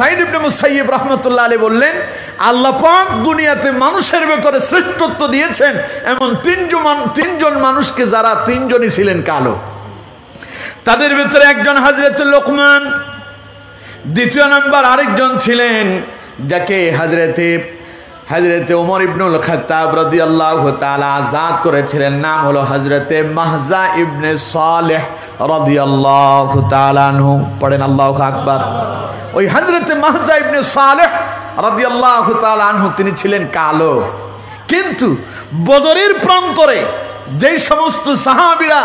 সাঈদ ইবনে Musayyib রাহমাতুল্লাহ আলাইহি বললেন, আল্লাহ পাক দুনিয়াতে মানুষের ভেতরে শ্রেষ্ঠত্ব দিয়েছেন এমন তিনজন মানুষকে, যারা তিনজনই ছিলেন কালো। তাদের ভেতরে একজন হযরত লোকমান, দ্বিতীয় নাম্বার আরেকজন ছিলেন যাকে হযরতে ওমর ইবনুল খাত্তাব রাদিয়াল্লাহু তাআলা আযাদ করেছিলেন, নাম হলো হযরতে মাহজা ইবনে সালেহ রাদিয়াল্লাহু তাআলা আনহু। পড়েন আল্লাহু আকবার। ওই হযরতে মাহজা ইবনে সালেহ রাদিয়াল্লাহু তাআলা আনহু তিনি ছিলেন কালো, কিন্তু বদরের প্রান্তরে যেই সমস্ত সাহাবীরা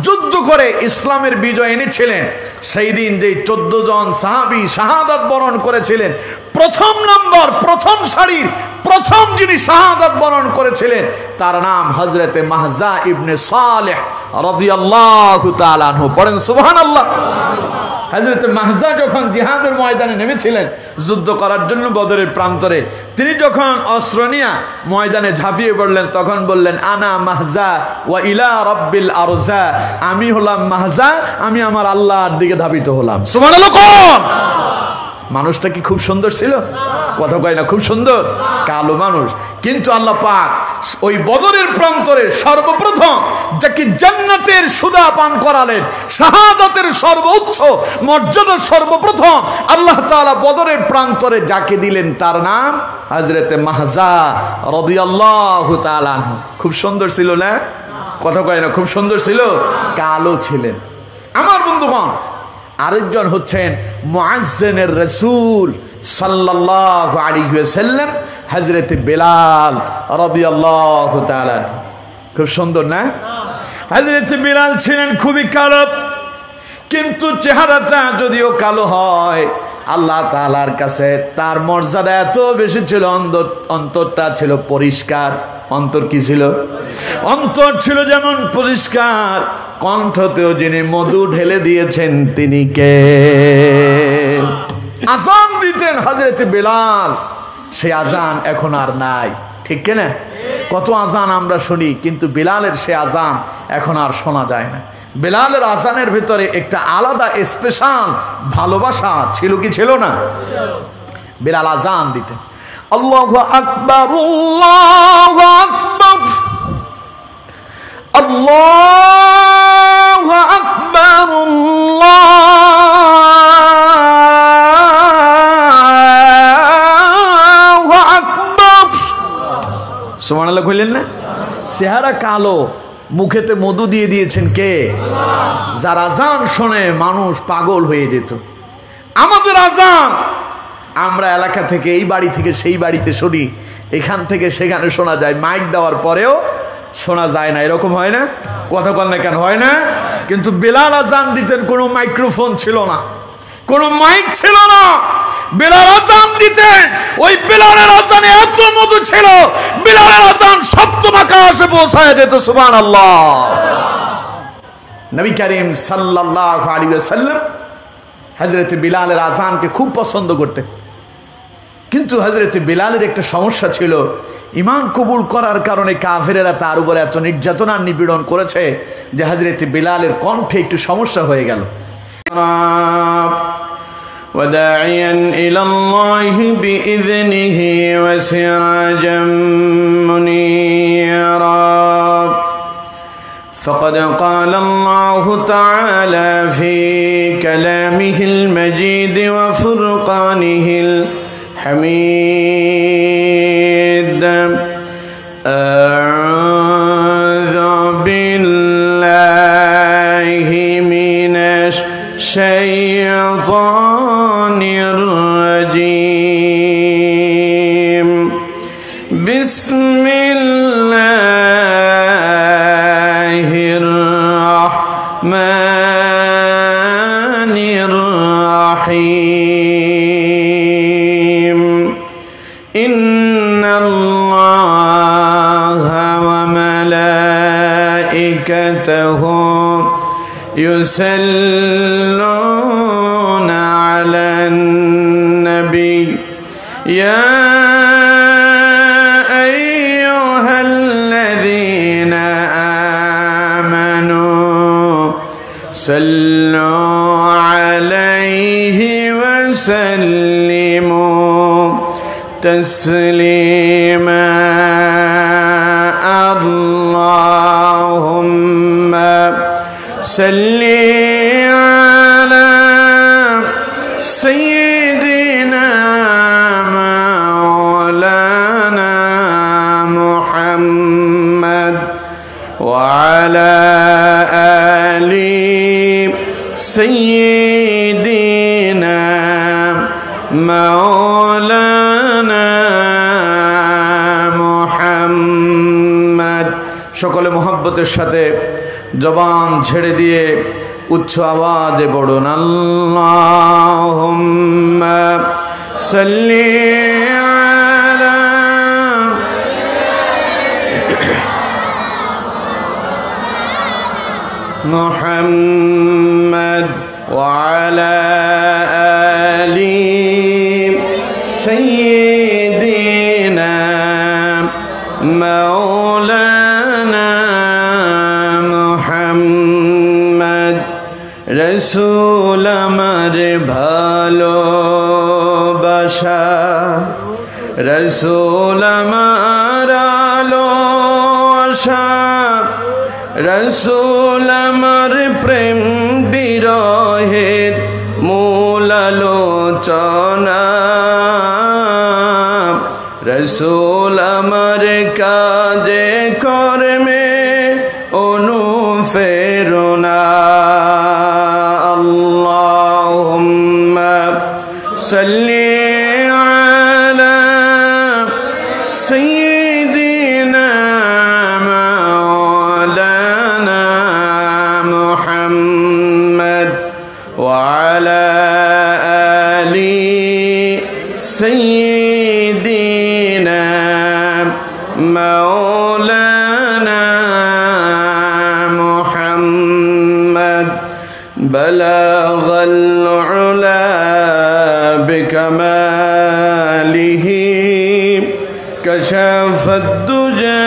যুদ্ধ করে ইসলামের বিজয় এনেছিলেন, সেই দিন যেই 14 জন সাহাবী শাহাদাত বরণ করেছিলেন, প্রথম সারির প্রথম যিনি শাহাদাত বরণ করেছিলেন তার নাম হযরতে মাহজা ইবনে সালেহ রাদিয়াল্লাহু তাআলা আনহু। পড়েন সুবহানাল্লাহ। হযরতে মাহজা যখন জিহাদের ময়দানে নেমেছিলেন যুদ্ধ করার জন্য বদরের প্রান্তরে, তিনি যখন অস্ত্র নিয়ে ময়দানে ঝাঁপিয়ে পড়লেন তখন বললেন, আনা মাহজা ওয়া ইলা রাব্বিল আরজা, আমি হলাম মাহজা, আমি আমার আল্লাহর দিকে ধাবিত হলাম। সুবহানাল্লাহ। মানুষটা কি খুব সুন্দর ছিল? কথা কয় না খুব সুন্দর? কালো মানুষ, কিন্তু আল্লাহ পাক ওই বদরের প্রান্তরে সর্বপ্রথম যাকে জান্নাতের সুধা পান করালেন, শাহাদাতের সর্বোচ্চ মর্যাদা সর্বপ্রথম আল্লাহ তাআলা বদরের প্রান্তরে যাকে দিলেন তার নাম হযরতে মাহজা রাদিয়াল্লাহু তাআলা আনহু। খুব সুন্দর ছিল না? কথা কয় না খুব সুন্দর ছিল? কালো ছিলেন। আমার বন্ধুগণ, আরেকজন হচ্ছেন মুআজ্জিনের রাসূল সাল্লাল্লাহু আলাইহি ওয়াসাল্লাম হযরতে বেলাল রাদিয়াল্লাহু তাআলা। খুব সুন্দর না? হযরতে বেলাল ছিলেন খুবই কালো, কিন্তু চেহারাটা যদিও কালো হয় আল্লাহ তাআলার কাছে তার মর্যাদা এত বেশি ছিল, অন্তরটা ছিল পরিষ্কার। অন্তর কি ছিল? অন্তর ছিল যেমন পরিষ্কার, কণ্ঠতেও যিনি মধু ঢেলে দিয়েছেন তিনি কে? আজান দিতেন হযরতে বেলাল, সেই আজান এখন আর নাই, ঠিক কিনা? কত আজান আমরা শুনি, কিন্তু বেলালের সে আজান এখন আর শোনা যায় না। বেলালের আজানের ভিতরে একটা আলাদা স্পেশাল ভালোবাসা ছিল কি ছিল না? বেলাল আজান দিতেন, আল্লাহু আকবার আল্লাহু আকবার আল্লাহু আকবার আল্লাহু আকবার। সুবহানাল্লাহ কইলেন না? চেহারা কালো, মুখেতে মধু দিয়ে দিয়েছেন কে? যার আজান শুনে মানুষ পাগল হয়ে যেত। আমাদের আজান আমরা এলাকা থেকে এই বাড়ি থেকে সেই বাড়িতে শুনি, এখান থেকে সেখানে শোনা যায়, মাইক দেওয়ার পরেও শোনা যায় না, এরকম হয় না? কথা বল না কেন? হয় না? কিন্তু বেলাল আজান দিতেন, কোনো মাইক্রোফোন ছিল না, কোনো মাইক ছিল না, বেলাল আজান দিতেন। ওই বেলালের আজানে এত মধু ছিল, বেলালের আজান সপ্তম আকাশে পৌঁছায় যেত। সুবহানাল্লাহ। নবী করিম সাল্লাল্লাহু আলাইহি ওয়াসাল্লাম হযরতে বিলালের আজানকে খুব পছন্দ করতেন, কিন্তু হযরতে বিলালের একটা সমস্যা ছিল, ঈমান কবুল করার কারণে কাফেরেরা তার উপরে এত নির্যাতন নিপীড়ন করেছে যে হযরতে বিলালের কণ্ঠে একটু সমস্যা হয়ে গেল। وداعيا إلى الله بإذنه وسراجا منيرا فقد قال الله تعالى في كلامه المجيد وفرقانه الحميد أعوذ بالله من الشيطان الرجيم بسم الله الرحمن الرحيم إن الله وملائكته يصلون على النبي يا أيها الذين آمنوا صلوا عليه وسلموا وسلموا تسليما اللهم صل على سيدنا مولانا محمد وعلى آل سيدنا مولانا محمد সকলে মোহাব্বতের সাথে জবান ছেড়ে দিয়ে উচ্চ আওয়াজে পড়ুন আল্লাহুম্মা সাল্লি আলা মুহাম্মদ ওয়া আলা আলি সাইয়্যিদিনা মাওলানা মুহাম্মদ রসুল আমার ভালোবাসা রসুল আমার আলো আশা রসুল আমার প্রেম বিরহের মূল আলোচনা রসুল আমার কাজে কর্মে অনুপ্রেরণা আল্লাহুম্মা সাল্লি আলা সাইয়্যিদিনা মাওলানা মুহাম্মদ ওয়া আলা আলি সাইয়্যিদিনা মাওলানা মুহাম্মদ বালাগাল উলা বিকামালিহি কাশাফাদ দুজা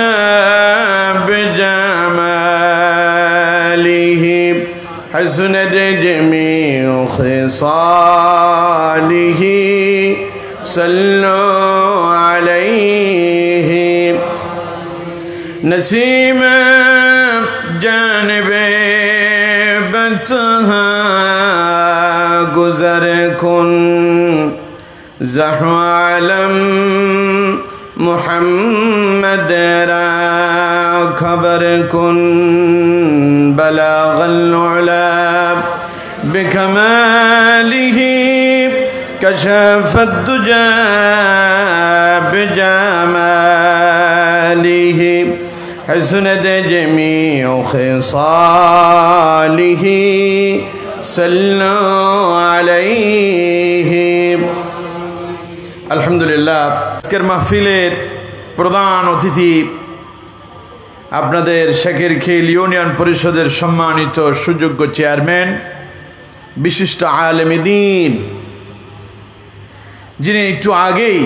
বিজামালিহি হাসনাত জামিউ খিসালিহি সাল্লু আলাইহি नसीम जानबे बतहा गुजर कुन ज़हवा आलम मुहम्मद रा खबर कुन बलागल उला बिकमालिही कशफत दुजा बिजमालिही हसनत जमीउ खिसालिही सल्लु अलैहि। আলহামদুলিল্লাহ, আজকের মাহফিলের প্রধান অতিথি আপনাদের শেখেরখিল ইউনিয়ন পরিষদের সম্মানিত সুযোগ্য চেয়ারম্যান, বিশিষ্ট আলেমে দ্বীন, যিনি একটু আগেই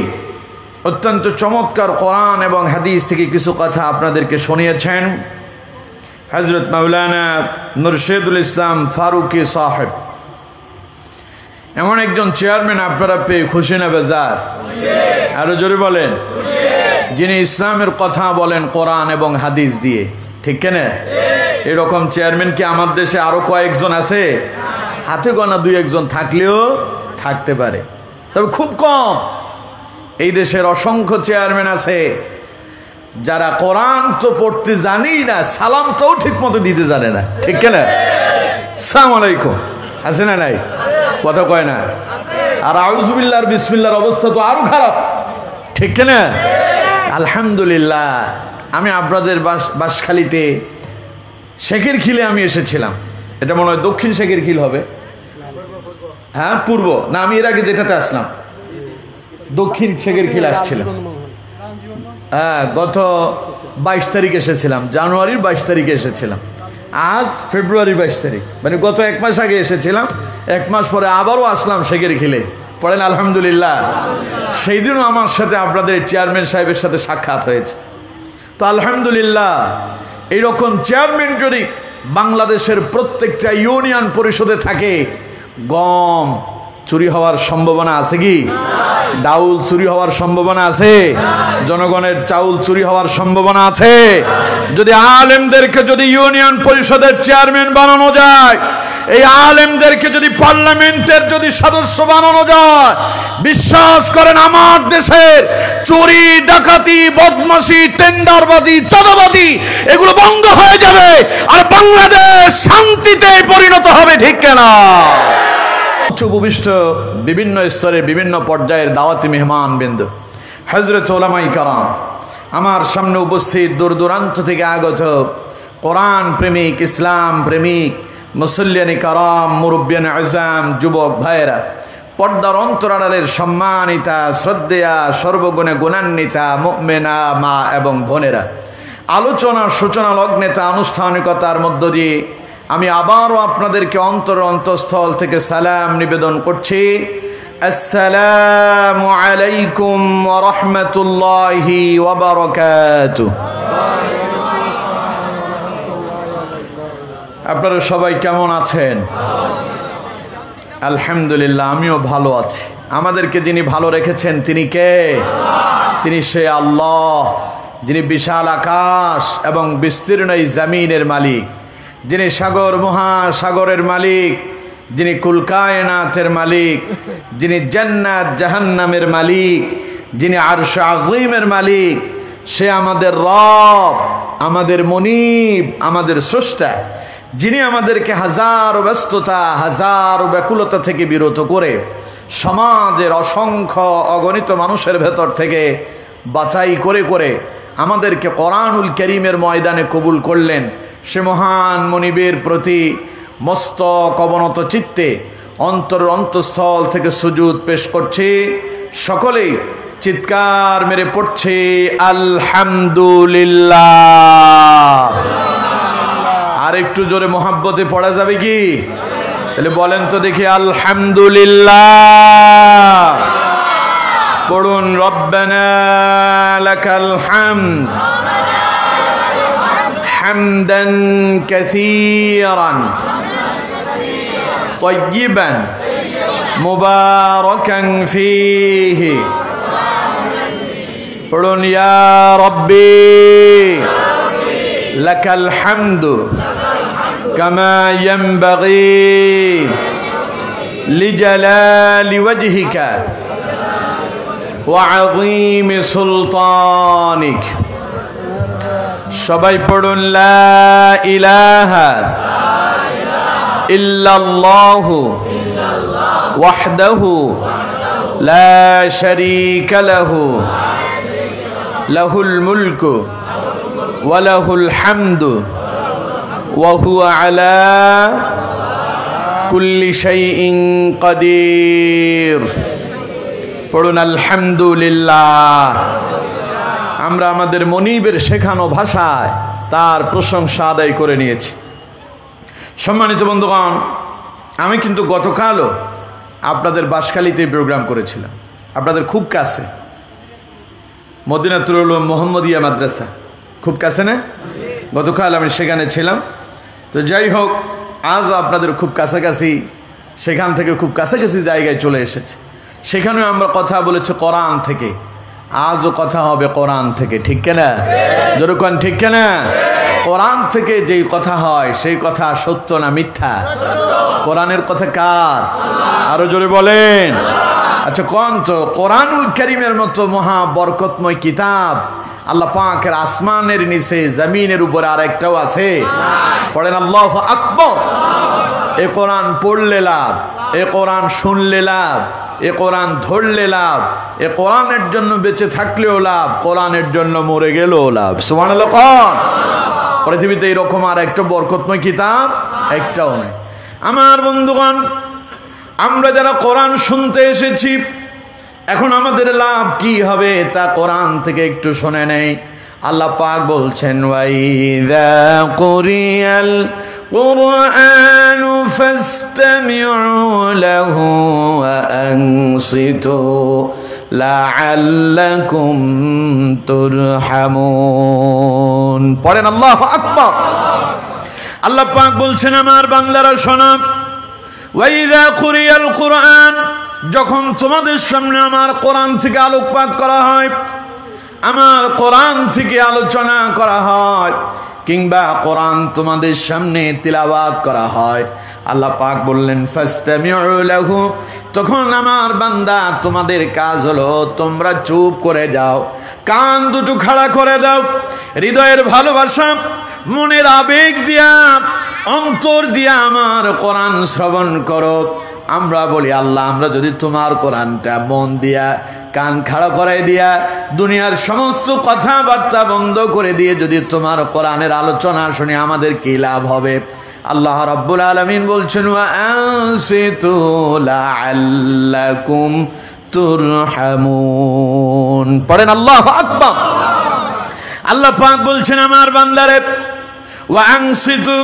অত্যন্ত চমৎকার কোরআন এবং হাদিস থেকে কিছু কথা আপনাদেরকে শুনিয়েছেন, হযরত মাওলানা মুর্শিদুল ইসলাম ফারুকি সাহেব। এমন একজন চেয়ারম্যান আপনারা পেয়ে খুশি না বেজার? আরো জোরে বলেন। যিনি ইসলামের কথা বলেন কোরআন এবং হাদিস দিয়ে, ঠিক কিনা? এরকম চেয়ারম্যান কি আমার দেশে আরো কয়েকজন আছে? হাতে গোনা দুই একজন থাকলেও থাকতে পারে, তবে খুব কম। এই দেশের অসংখ্য চেয়ারম্যান আছে যারা কোরআন তো পড়তে জানি না, সালামটাও ঠিক মতো দিতে জানে না, ঠিক কিনা? আসসালামু আলাইকুম আছে না নাই? কথা কয় না। আর আউযুবিল্লাহ আর বিসমিল্লাহর অবস্থা তো আরো খারাপ, ঠিক কিনা? আলহামদুলিল্লাহ, আমি আপনাদের বাঁশখালীতে শেখেরখিলে আমি এসেছিলাম। এটা মনে হয় দক্ষিণ শেখেরখিল হবে, হ্যাঁ পূর্ব না, আমি এর আগে যেটাতে আসলাম দক্ষিণ শেখেরখিল আসছিলাম। হ্যাঁ, গত 22 তারিখ এসেছিলাম, জানুয়ারির 22 তারিখে এসেছিলাম। আজ ফেব্রুয়ারি 22 তারিখ, মানে গত 1 মাস আগে এসেছিলাম। 1 মাস পরে আবারও আসলাম শেখেরখিলে। পড়েন আলহামদুলিল্লাহ। সেই দিনও আমার সাথে আপনাদের চেয়ারম্যান সাহেবের সাথে সাক্ষাৎ হয়েছে। তো আলহামদুলিল্লাহ, এইরকম চেয়ারম্যান যদি বাংলাদেশের প্রত্যেকটা ইউনিয়ন পরিষদে থাকে, গম, চুরি হওয়ার সম্ভাবনা আছে কি? ডাউল চুরি হওয়ার সম্ভাবনা আছে? জনগণের চাউল চুরি হওয়ার সম্ভাবনা আছে? যদি আলেমদেরকে যদি ইউনিয়ন পরিষদের চেয়ারম্যান বানানো যায়, এই আলেমদেরকে যদি পার্লামেন্টের যদি সদস্য বানানো যায়, বিশ্বাস করেন আমার দেশের চুরি, ডাকাতি, বদমাশি, টেন্ডারবাজি, চাঁদাবাজি এগুলো বন্ধ হয়ে যাবে, আর বাংলাদেশ শান্তিতে পরিণত হবে। ঠিক কিনা? উপবিষ্ট বিভিন্ন স্তরের বিভিন্ন পর্যায়ের দাওয়াতি মেহমান বিন্দু, হযরত উলামায়ে কেরাম, আমার সামনে উপস্থিত দূর দূরান্ত থেকে আগত কোরআন প্রেমিক, ইসলাম প্রেমিক, মুসল্লিয়ানি কারাম, মুরব্বিয়ান আযম, যুবক ভাইয়েরা, পর্দার অন্তরালের সম্মানিতা, শ্রদ্ধেয়া, সর্বগুণে গুণান্বিতা মুমিনা মা এবং বোনেরা, আলোচনার সূচনা লগ্নেতা আনুষ্ঠানিকতার মধ্য দিয়ে আমি আবারও আপনাদেরকে অন্তঃস্থল থেকে সালাম নিবেদন করছি। আসসালামু আলাইকুম ওয়া রাহমাতুল্লাহি ওয়া বারাকাতুহু। আপনারা সবাই কেমন আছেন? আলহামদুলিল্লাহ, আমিও ভালো আছি। আমাদেরকে যিনি ভালো রেখেছেন তিনি কে? তিনি সে আল্লাহ, যিনি বিশাল আকাশ এবং বিস্তীর্ণ এই জমিনের মালিক, যিনি সাগর মহাসাগরের মালিক, যিনি কুল কায়নাতের মালিক, যিনি জান্নাত জাহান্নামের মালিক, যিনি আরশ আযীমের মালিক। সে আমাদের রব, আমাদের মুনিব, আমাদের স্রষ্টা, যিনি আমাদেরকে হাজার ব্যস্ততা, হাজার ব্যাকুলতা থেকে বিরত করে সমাজের অসংখ্য অগণিত মানুষের ভেতর থেকে বাছাই করে করে আমাদেরকে কোরআনুল কারীমের ময়দানে কবুল করলেন। সে মহান মুনিবের প্রতি মস্তক অবনত চিত্তে অন্তঃস্থল থেকে সুজুদ পেশ করছি। সকলেই চিৎকার মেরে পড়ছে আলহামদুলিল্লাহ। আর একটু জোরে মোহাব্বতে পড়া যাবে কি? তাহলে বলেন তো দেখি আলহামদুলিল্লাহ। পড়ুন রব্বানা লাকাল হামদ হামদান কাসীরান তাইয়িবান মুবারাকান ফীহি। পড়ুন ইয়া রাব্বি লাকাল হামদু কামা ইয়ানবাগি লিজালালি ওয়াজহিকা ওয়া আযীমি সুলতানিক। সবাই পড়ুন লা ইলাহা ইল্লাল্লাহু ওয়াহদাহু লা শারীকা লাহু লাহুল মুলকু ওয়া লাহুল হামদু ওয়া হুয়া আলা কুল্লি শাইইন কাদির। পড়ুন আলহামদুলিল্লাহ। আমরা আমাদের মনিবের শেখানো ভাষায় তার প্রশংসা আদায় করে নিয়েছি। সম্মানিত বন্ধুগণ, আমি কিন্তু গতকালও আপনাদের বাঁশখালীতে প্রোগ্রাম করেছিলাম, আপনাদের খুব কাছে, মদিনাতুল উলুম মোহাম্মদিয়া মাদ্রাসা, খুব কাছে না? গতকাল আমি সেখানে ছিলাম। তো যাই হোক, আজও আপনাদের খুব কাছাকাছি, সেখান থেকে খুব কাছাকাছি জায়গায় চলে এসেছে। সেখানেও আমরা কথা বলেছি কোরআন থেকে, আজও কথা হবে কোরআন থেকে। ঠিক কিনা? যেরকম ঠিক কিনা? কোরআন থেকে যেই কথা হয় সেই কথা সত্য না মিথ্যা? কোরআনের কথা কার? আরো জোরে বলেন। আচ্ছা কোন তো কোরআনুল কারীমের মতো মহা বরকতময় কিতাব আল্লাহ পাকের আসমানের নিচে জমিনের উপরে আরেকটাও আছে? পড়েন আল্লাহু আকবার। এ কোরআন পড়লে লাভ, এ কোরআন শুনলে লাভ, এ কোরআন ধরলে লাভ, এ কোরআনের জন্য বেঁচে থাকলেও লাভ, কোরআনের জন্য মরে গেলেও লাভ। সুবহানাল্লাহ। কোন পৃথিবীতে এরকম আর একটা বরকতময় কিতাব একটাও নেই। আমার বন্ধুগণ, আমরা যারা কোরআন শুনতে এসেছি, এখন আমাদের লাভ কি হবে তা কোরআন থেকে একটু শুনে নেই। আল্লাহ পাক বলছেন ওয়াইযা কুরিয়াল কুরআনু ফাসতামিউ লাহু ওয়া আনসিতু লাআল্লাকুম তুরহামুন। পড়েন আল্লাহু আকবার। আল্লাহ পাক বলছেন আমার বান্দারা শোনো, ওয়াইযা কুরিয়াল কুরআন, যখন তোমাদের সামনে আমার কোরআন থেকে আলোকপাত করা হয়, আমার কোরআন থেকে আলোচনা করা হয়, কিংবা কোরআন তোমাদের সামনে তিলাওয়াত করা হয়, আল্লাহ পাক বললেন ফাসতামিউ লাহু, তখন আমার বান্দা তোমাদের কাজ হলো তোমরা চুপ করে যাও, কান দুটো খাড়া করে দাও, হৃদয়ের ভালোবাসা, মনের আবেগ দিয়া, অন্তর দিয়া আমার কোরআন শ্রবণ করো। আমরা বলি আল্লাহ, আমরা যদি তোমার কোরআনটা মন দিয়া, কান খাড়া করে দিয়া, দুনিয়ার সমস্ত কথাবার্তা বন্ধ করে দিয়ে যদি তোমার কোরআনের আলোচনা শুনে আমাদের কি লাভ হবে? আল্লাহ রাব্বুল আলামিন বলছেন ওয়া আনসিতু লাআল্লাকুম তুরহামুন। পড়েন আল্লাহু আকবার। আল্লাহ পাক বলছেন আমার বান্দারে ওয়া আনসিতু,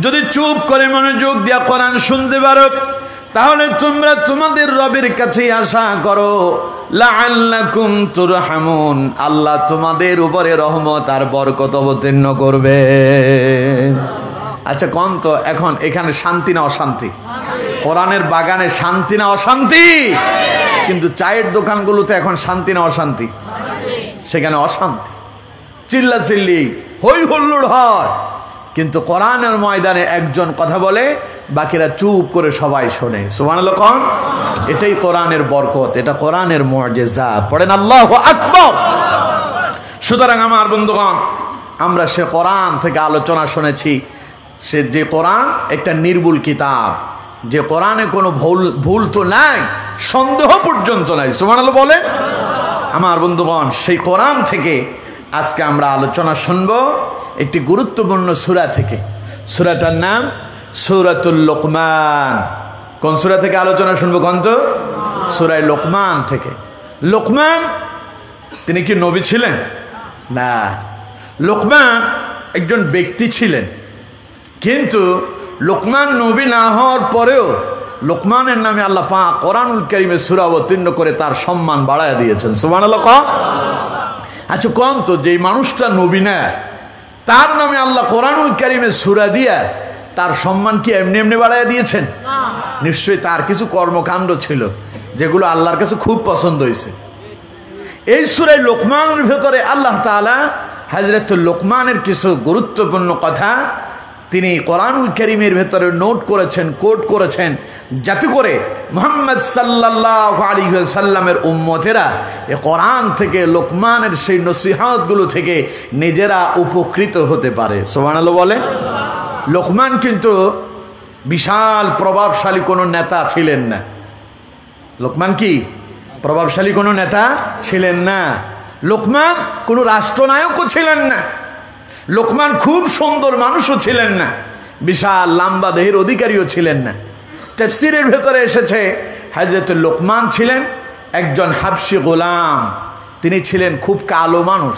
যদি চুপ করে মনোযোগ দিয়া কোরআন শুনতে পারো তাহলে তোমরা তোমাদের রবের কাছে আশা করো লাআল্লাকুম তুরহামুন, আল্লাহ তোমাদের উপরে রহমত আর বরকত অবতীর্ণ করবে। আচ্ছা কোন তো এখন এখানে শান্তি না অশান্তি? কোরআনের বাগানে শান্তি না অশান্তি? কিন্তু চায়ের দোকানগুলোতে এখন শান্তি না অশান্তি? সেখানে অশান্তি, চিল্লাচিল্লি, হই হুল্লোড় হয়। কিন্তু কোরআনের ময়দানে একজন কথা বলে, বাকিরা চুপ করে সবাই শোনে। সুবহানাল্লাহ কোন? এটাই কোরআনের বরকত, এটা কোরআনের মুআজিজা। পড়েন আল্লাহু আকবার। সুতরাং আমার বন্ধুগণ, আমরা সে কোরআন থেকে আলোচনা শুনেছি, সে যে কোরআন একটা নির্ভুল কিতাব, যে কোরআনে কোনো ভুল তো নাই, সন্দেহ পর্যন্ত নাই। সুবহানাল্লাহ বলে আমার বন্ধুগণ, সেই কোরআন থেকে আজকে আমরা আলোচনা শুনব একটি গুরুত্বপূর্ণ সূরা থেকে। সূরাটার নাম সূরাতুল লোকমান। কোন সূরা থেকে আলোচনা শুনবো কোন তো? সূরা লোকমান থেকে। লোকমান তিনি কি নবী ছিলেন? না, লোকমান একজন ব্যক্তি ছিলেন। কিন্তু লোকমান নবী না হওয়ার পরেও লোকমানের নামে আল্লাহ পাক কোরআনুল কারীমে সূরা অবতীর্ণ করে তার সম্মান বাড়ায় দিয়েছেন। সুবহানাল্লাহ। আচ্ছা কোন তো, যেই মানুষটা নবী না, তার নামে আল্লাহ কোরআনুল কারীমে সূরা দিয়া তার সম্মান কি এমনি এমনি বাড়ায় দিয়েছেন? নিশ্চয়ই তার কিছু কর্মকাণ্ড ছিল যেগুলো আল্লাহর কাছে খুব পছন্দ হয়েছে। এই সূরা লোকমানের ভেতরে আল্লাহ তাআলা হযরত লোকমানের কিছু গুরুত্বপূর্ণ কথা তিনি কোরআনুল কারীমের ভেতরে নোট করেছেন, কোট করেছেন, যাতে করে মুহাম্মদ সাল্লাল্লাহু আলাইহি ওয়াসাল্লামের উম্মতেরা এই কোরআন থেকে, লোকমানের সেই নসিহতগুলো থেকে নিজেরা উপকৃত হতে পারে। সুবহানাল্লাহ বলে। লোকমান কিন্তু বিশাল প্রভাবশালী কোনো নেতা ছিলেন না। লোকমান কি প্রভাবশালী কোনো নেতা ছিলেন না। লোকমান কোনো রাষ্ট্রনায়কও ছিলেন না। লোকমান খুব সুন্দর মানুষও ছিলেন না। বিশাল লম্বা দেহের অধিকারীও ছিলেন না। তাফসীরের ভেতরে এসেছে হযরত লোকমান ছিলেন একজন হাবশী গোলাম। তিনি ছিলেন খুব কালো মানুষ।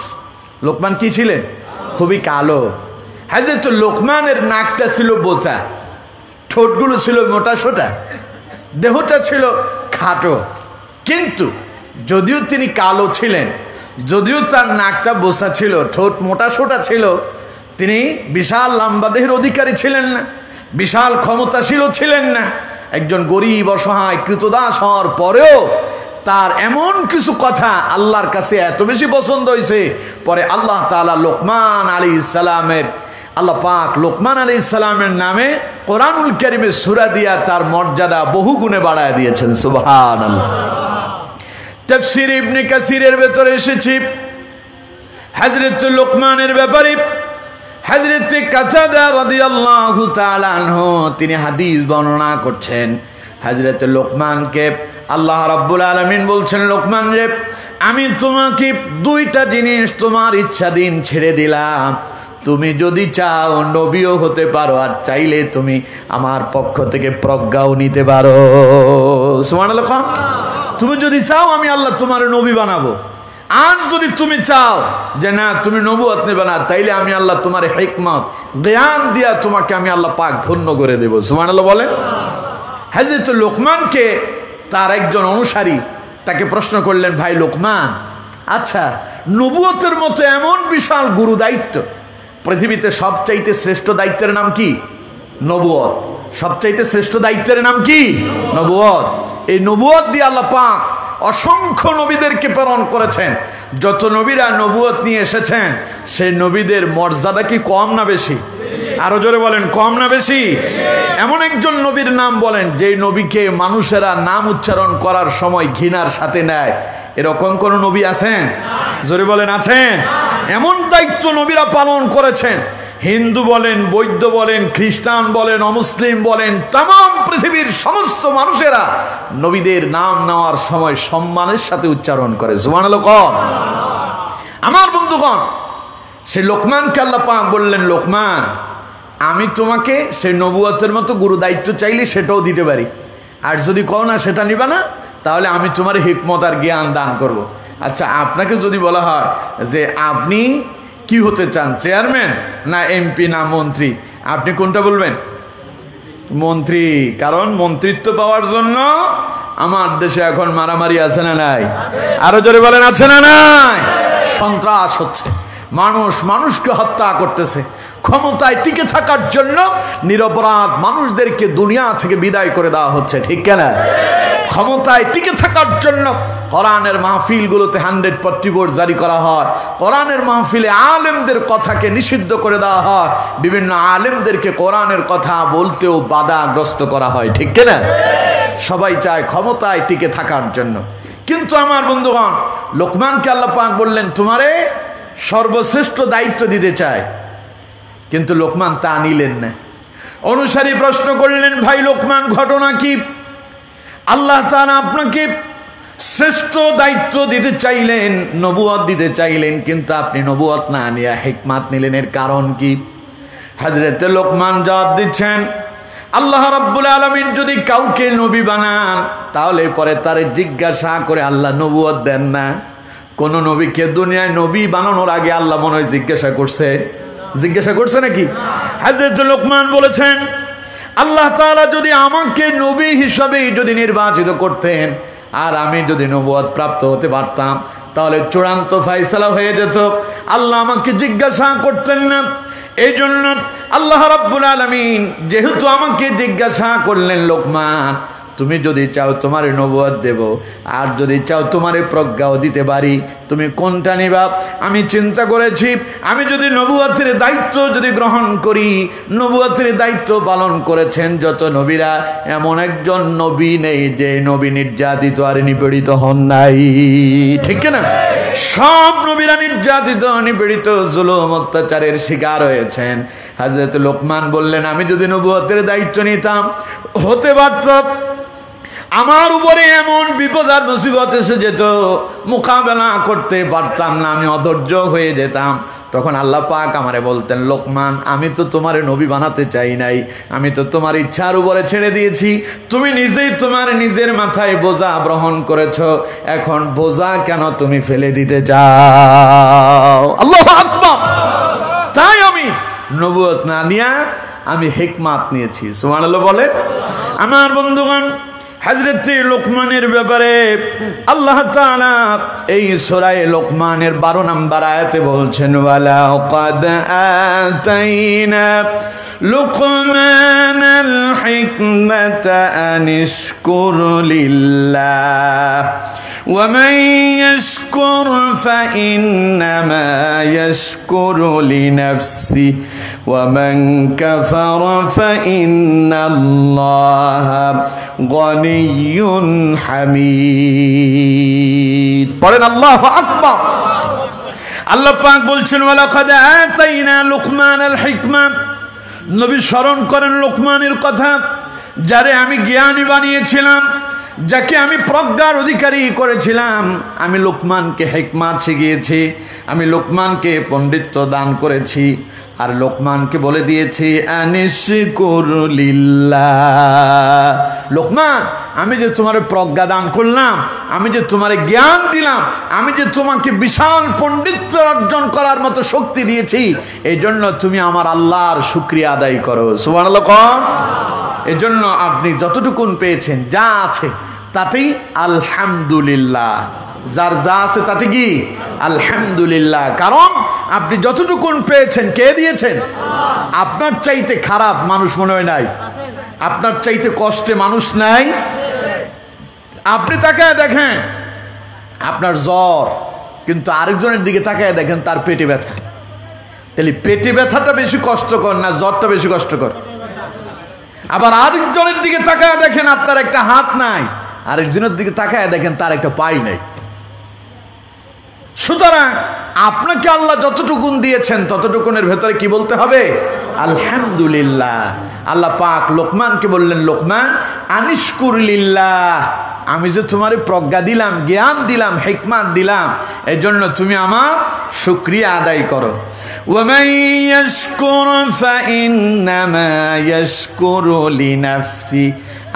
লোকমান কি ছিলেন? খুবই কালো। হযরত লোকমানের নাকটা ছিল বোচা, ঠোঁটগুলো ছিল মোটা সোটা, দেহটা ছিল খাটো। কিন্তু যদিও তিনি কালো ছিলেন, যদিও তার নাকটা বোসা ছিল, ঠোঁট মোটা সোটা ছিল, তিনি বিশাল লম্বা দেহের অধিকারী ছিলেন না, বিশাল ক্ষমতাশীল ছিলেন না। একজন গরিব অসহায় কৃতদাস হওয়ার পরেও তার এমন কিছু কথা আল্লাহর কাছে এত বেশি পছন্দ হয়েছে, পরে আল্লাহ তাআলা লোকমান আলাইহিস সালামের, আল্লাহ পাক লোকমান আলাইহিস সালামের নামে কোরআনুল কারীমে সূরা দিয়া তার মর্যাদা বহু গুণে বাড়ায় দিয়েছেন। সুবহানাল্লাহ। তাফসীর ইবনে কাসিরের ভেতরে এসেছে হযরত লোকমানের ব্যাপারে হযরত কাতাদা রাদিয়াল্লাহু তাআলা আনহু তিনি হাদিস বর্ণনা করছেন। হযরত লোকমানকে আল্লাহ রাব্বুল আলামিন বলছেন, লোকমান রে, আমি তোমাকে দুইটা জিনিস তোমার ইচ্ছাধীন ছেড়ে দিলাম। তুমি যদি চাও নবীও হতে পারো, আর চাইলে তুমি আমার পক্ষ থেকে প্রজ্ঞাও নিতে পারো। সুবহানাল্লাহ। তুমি যদি চাও আমি আল্লাহ তোমার নবী বানাবো, আর যদি তুমি চাও যে না তুমি নবুয়ত নেবে না, তাইলে আমি আল্লাহ তোমার হিকমত জ্ঞান দিয়া তোমাকে আমি আল্লাহ পাক ধন্য করে দেব। সুবহানাল্লাহ বলেন। হযরত লোকমানকে তার একজন অনুসারী তাকে প্রশ্ন করলেন, ভাই লোকমান, আচ্ছা নবুয়তের মতো এমন বিশাল গুরু দায়িত্ব, পৃথিবীতে সবচাইতে শ্রেষ্ঠ দায়িত্বের নাম কি? নবুয়ত। সবচাইতে শ্রেষ্ঠ দায়িত্বের নাম কি? নবুয়ত। এই নবুয়ত দিয়ে আল্লাহ পাক অসংখ্য নবীদেরকে প্রেরণ করেছেন। যত নবীরা নবুয়ত নিয়ে এসেছেন সেই নবীদের মর্যাদা কি কম না বেশি? আরো জোরে বলেন, কম না বেশি? এমন একজন নবীর নাম বলেন যে নবীকে মানুষেরা নাম উচ্চারণ করার সময় ঘৃণার সাথে নেয়। এরকম কোন নবী আছেন? জোরে বলেন, আছেন? এমন দায়িত্ব নবীরা পালন করেছেন। হিন্দু বলেন, বৌদ্ধ বলেন, খ্রিস্টান বলেন, অমুসলিম বলেন, তাম পৃথিবীর সমস্ত মানুষেরা নবীদের নাম নেওয়ার সময় সম্মানের সাথে উচ্চারণ করে। সুবহানাল্লাহ। আমার বন্ধুগণ, সে লোকমানকে আল্লাহ পাক বললেন, লোকমান, আমি তোমাকে সেই নবুয়তের মতো গুরু দায়িত্ব চাইলে সেটাও দিতে পারি, আর যদি কও না সেটা নিবা না, তাহলে আমি তোমার হিকমত আর জ্ঞান দান করব। আচ্ছা, আপনাকে যদি বলা হয় যে আপনি কি হতে চান, চেয়ারম্যান না এমপি না মন্ত্রী, আপনি কোনটা বলবেন? মন্ত্রী। কারণ মন্ত্রিত্ব পাওয়ার জন্য আমার দেশে এখন মারামারি আছে না নাই? আরো জোরে বলেন, আছে না নাই? সন্ত্রাস হচ্ছে, মানুষ মানুষকে হত্যা করতেছে। ক্ষমতায় টিকে থাকার জন্য নিরপরাধ মানুষদেরকে দুনিয়া থেকে বিদায় করে দেওয়া হচ্ছে, ঠিক কিনা? ক্ষমতায় টিকে থাকার জন্য কোরআনের মাহফিলগুলোতে 140 বোর্ড জারি করা হয়। কোরআনের মাহফিলে আলেমদের কথাকে নিষিদ্ধ করে দেওয়া হয়। বিভিন্ন আলেমদেরকে কোরআনের কথা বলতেও বাধাগ্রস্ত করা হয়, ঠিক কিনা? সবাই চায় ক্ষমতায় টিকে থাকার জন্য। কিন্তু আমার বন্ধুগণ, লোকমানকে আল্লাহ পাক বললেন, তোমারে সর্বশ্রেষ্ঠ দায়িত্ব দিতে চায়। কিন্তু লোকমান তা নিলেন না। অনুসারী প্রশ্ন করলেন, ভাই লোকমান, ঘটনা কি? আল্লাহ তাআলা আপনাকে শ্রেষ্ঠ দায়িত্ব দিতে চাইলেন, নবুয়ত দিতে চাইলেন, কিন্তু আপনি নবুয়ত না নিয়ে হিকমত নিলেন, এর কারণ কি? হযরত লোকমান জবাব দিচ্ছেন, আল্লাহ রাব্বুল আলামিন যদি কাউকে নবী বানান তাহলে পরে তারে জিজ্ঞাসা করে আল্লাহ নবুয়ত দেন না। কোন নবীকে দুনিয়ায় নবী বানানোর আগে আল্লাহ মনে হয় জিজ্ঞাসা করছে নাকি? হযরত লোকমান বলেছেন, আল্লাহ তাআলা যদি আমাকে নবী হিসাবে যদি নির্বাচিত করতেন আর আমি যদি নবুয়ত প্রাপ্ত হতে পারতাম তাহলে চূড়ান্ত ফয়সালা হয়ে যেত। আল্লাহ আমাকে জিজ্ঞাসা করতেন না। এই জন্য আল্লাহ রাব্বুল আলামিন যেহেতু আমাকে জিজ্ঞাসা করলেন, লোকমান, তুমি যদি চাও তোমার নবুয়ত দেব, আর যদি চাও তোমার প্রজ্ঞাও দিতে পারি, তুমি কোনটা নিবা? আমি চিন্তা করেছি, আমি যদি নবুয়তের দায়িত্ব যদি গ্রহণ করি, নবুয়তের দায়িত্ব পালন করেছেন যত নবীরা, এমন একজন নবী নেই যে নবী নির্যাতিত আর নিপীড়িত হন নাই, ঠিক না? সব নবীরা নির্যাতিত, নিপীড়িত, জুলুম, অত্যাচারের শিকার হয়েছেন। হযরত লোকমান বললেন, আমি যদি নবুয়তের দায়িত্ব নিতাম, হতে পারত আমার উপরে এমন বিপদ আর মুসিবত এসে যেত, মোকাবেলা করতে পারতাম না, আমি অধৈর্য হয়ে যেতাম। তখন আল্লাহ পাক আমারে বলতেন, লোকমান, আমি তো তোমার নবী বানাতে চাই নাই, আমি তো তোমার ইচ্ছার উপরে ছেড়ে দিয়েছি। তুমি নিজেই তোমার নিজের মাথায় বোঝা গ্রহণ করেছো, এখন বোঝা কেন তুমি ফেলে দিতে চাও? আল্লাহু আকবার। তাই আমি নবুয়ত না নিয়া আমি হিকমত নিয়েছি। সুবহানাল্লাহ বলে। আমার বন্ধুগণ, হযরত লোকমানের ব্যাপারে আল্লাহ তাআলা এই সূরা লোকমানের 12 নম্বর আয়াতে বলছেন, ওয়ালা ক্বাদ আতাইনা লুকমানাল হিকমাতা আনিশকুর লিল্লাহ ওয়া মান ইয়াশকুর ফাইন্নামা ইয়াশকুরু লিনাফসি ওয়া মান কাফারা ফাইন্নাল্লাহা গনিয়্যুন হামিদ। পড়েন আল্লাহু আকবার। আল্লাহ পাক বলছেন, ওয়ালাকাদ আতাইনা লুকমানাল হিকমা, নবী স্মরণ করেন লোকমানের কথা, যারে আমি জ্ঞানী বানিয়েছিলাম, যাকে আমি প্রজ্ঞার অধিকারী করেছিলাম। আমি লোকমানকে হিকমত শিখিয়েছি, আমি লোকমানকে পণ্ডিত্য দান করেছি, আর লোকমানকে বলে দিয়েছি আনিশকুর লিল্লাহ। লোকমান, আমি যে তোমার প্রজ্ঞা দান করলাম, আমি যে তোমার জ্ঞান দিলাম, আমি যে তোমাকে বিশাল পণ্ডিত্য অর্জন করার মতো শক্তি দিয়েছি, এই জন্য তুমি আমার আল্লাহর শুকরিয়া আদায় করো। সুবহানাল্লাহ। এই জন্য আপনি যতটুকুন পেয়েছেন, যা আছে তাতেই আলহামদুলিল্লাহ, যার যা আছে তাতে কি আলহামদুলিল্লাহ। কারণ আপনি যতটুকুন পেয়েছেন কে দিয়েছেন? আপনার চাইতে খারাপ মানুষ মনে হয় নাই, আপনার চাইতে কষ্টে মানুষ নাই। আপনি তাকায় দেখেন আপনার জ্বর, কিন্তু আরেকজনের দিকে তাকায় দেখেন তার পেটে ব্যথা। তাহলে পেটে ব্যথাটা বেশি কষ্টকর না জ্বরটা বেশি কষ্টকর? আবার আরেকজনের দিকে তাকায় দেখেন আপনার একটা হাত নাই, আরেকজনের দিকে তাকায় দেখেন তার একটা পাই নাই। সুতরাং আপনাকে আল্লাহ যতটুকুন দিয়েছেন ততটুকুনের ভেতরে কি বলতে হবে? আলহামদুলিল্লাহ। আল্লাহ পাক লোকমানকে বললেন, লোকমান আনিশকুর লিল্লাহ, আমি যে তোমারে প্রজ্ঞা দিলাম, জ্ঞান দিলাম, হিকমত দিলাম, এই জন্য তুমি আমার শুকরিয়া আদায় করো। ওয়ামান ইয়াশকুর ফাইন্নামা ইয়াশকুরু লিনাফসি,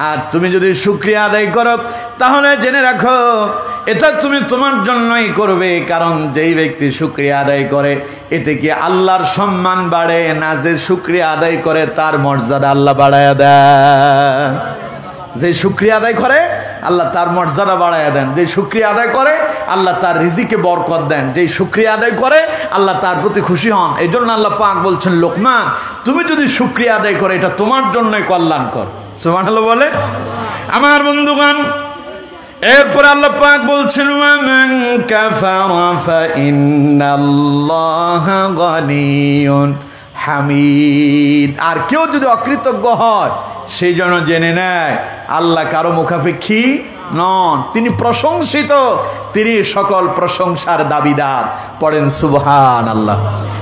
আর তুমি যদি শুকরিয়া আদায় করো তাহলে জেনে রাখো এটা তুমি তোমার জন্যই করবে, কারণ যেই ব্যক্তি শুকরিয়া আদায় করে এতে কি আল্লাহর সম্মান বাড়ে না, যে শুকরিয়া আদায় করে তার মর্যাদা আল্লাহ বাড়ায়া দেন। যে শুকরিয়া আদায় করে আল্লাহ তার মর্যাদা বাড়ায়া দেন, যে শুকরিয়া আদায় করে আল্লাহ তার রিজিকে বরকত দেন, যে শুকরিয়া আদায় করে আল্লাহ তার প্রতি খুশি হন। এই জন্য আল্লাহ পাক বলছেন, লোকমান তুমি যদি শুকরিয়া আদায় করে এটা তোমার জন্যই কল্যাণকর। সুবহানাল্লাহ বলে আমার বন্ধুগণ। এরপর আল্লাহ পাক বলছেন, ওয়ামান কাফারা ফাইন্নাল্লাহা গানিয়ুন হামিদ, আর কেউ যদি অকৃতজ্ঞ হয় সেই জন্য জেনে নেয় আল্লাহ কারো মুখাপেক্ষী নন, তিনি প্রশংসিত, তিনি সকল প্রশংসার দাবিদার। পড়েন সুবহানাল্লাহ।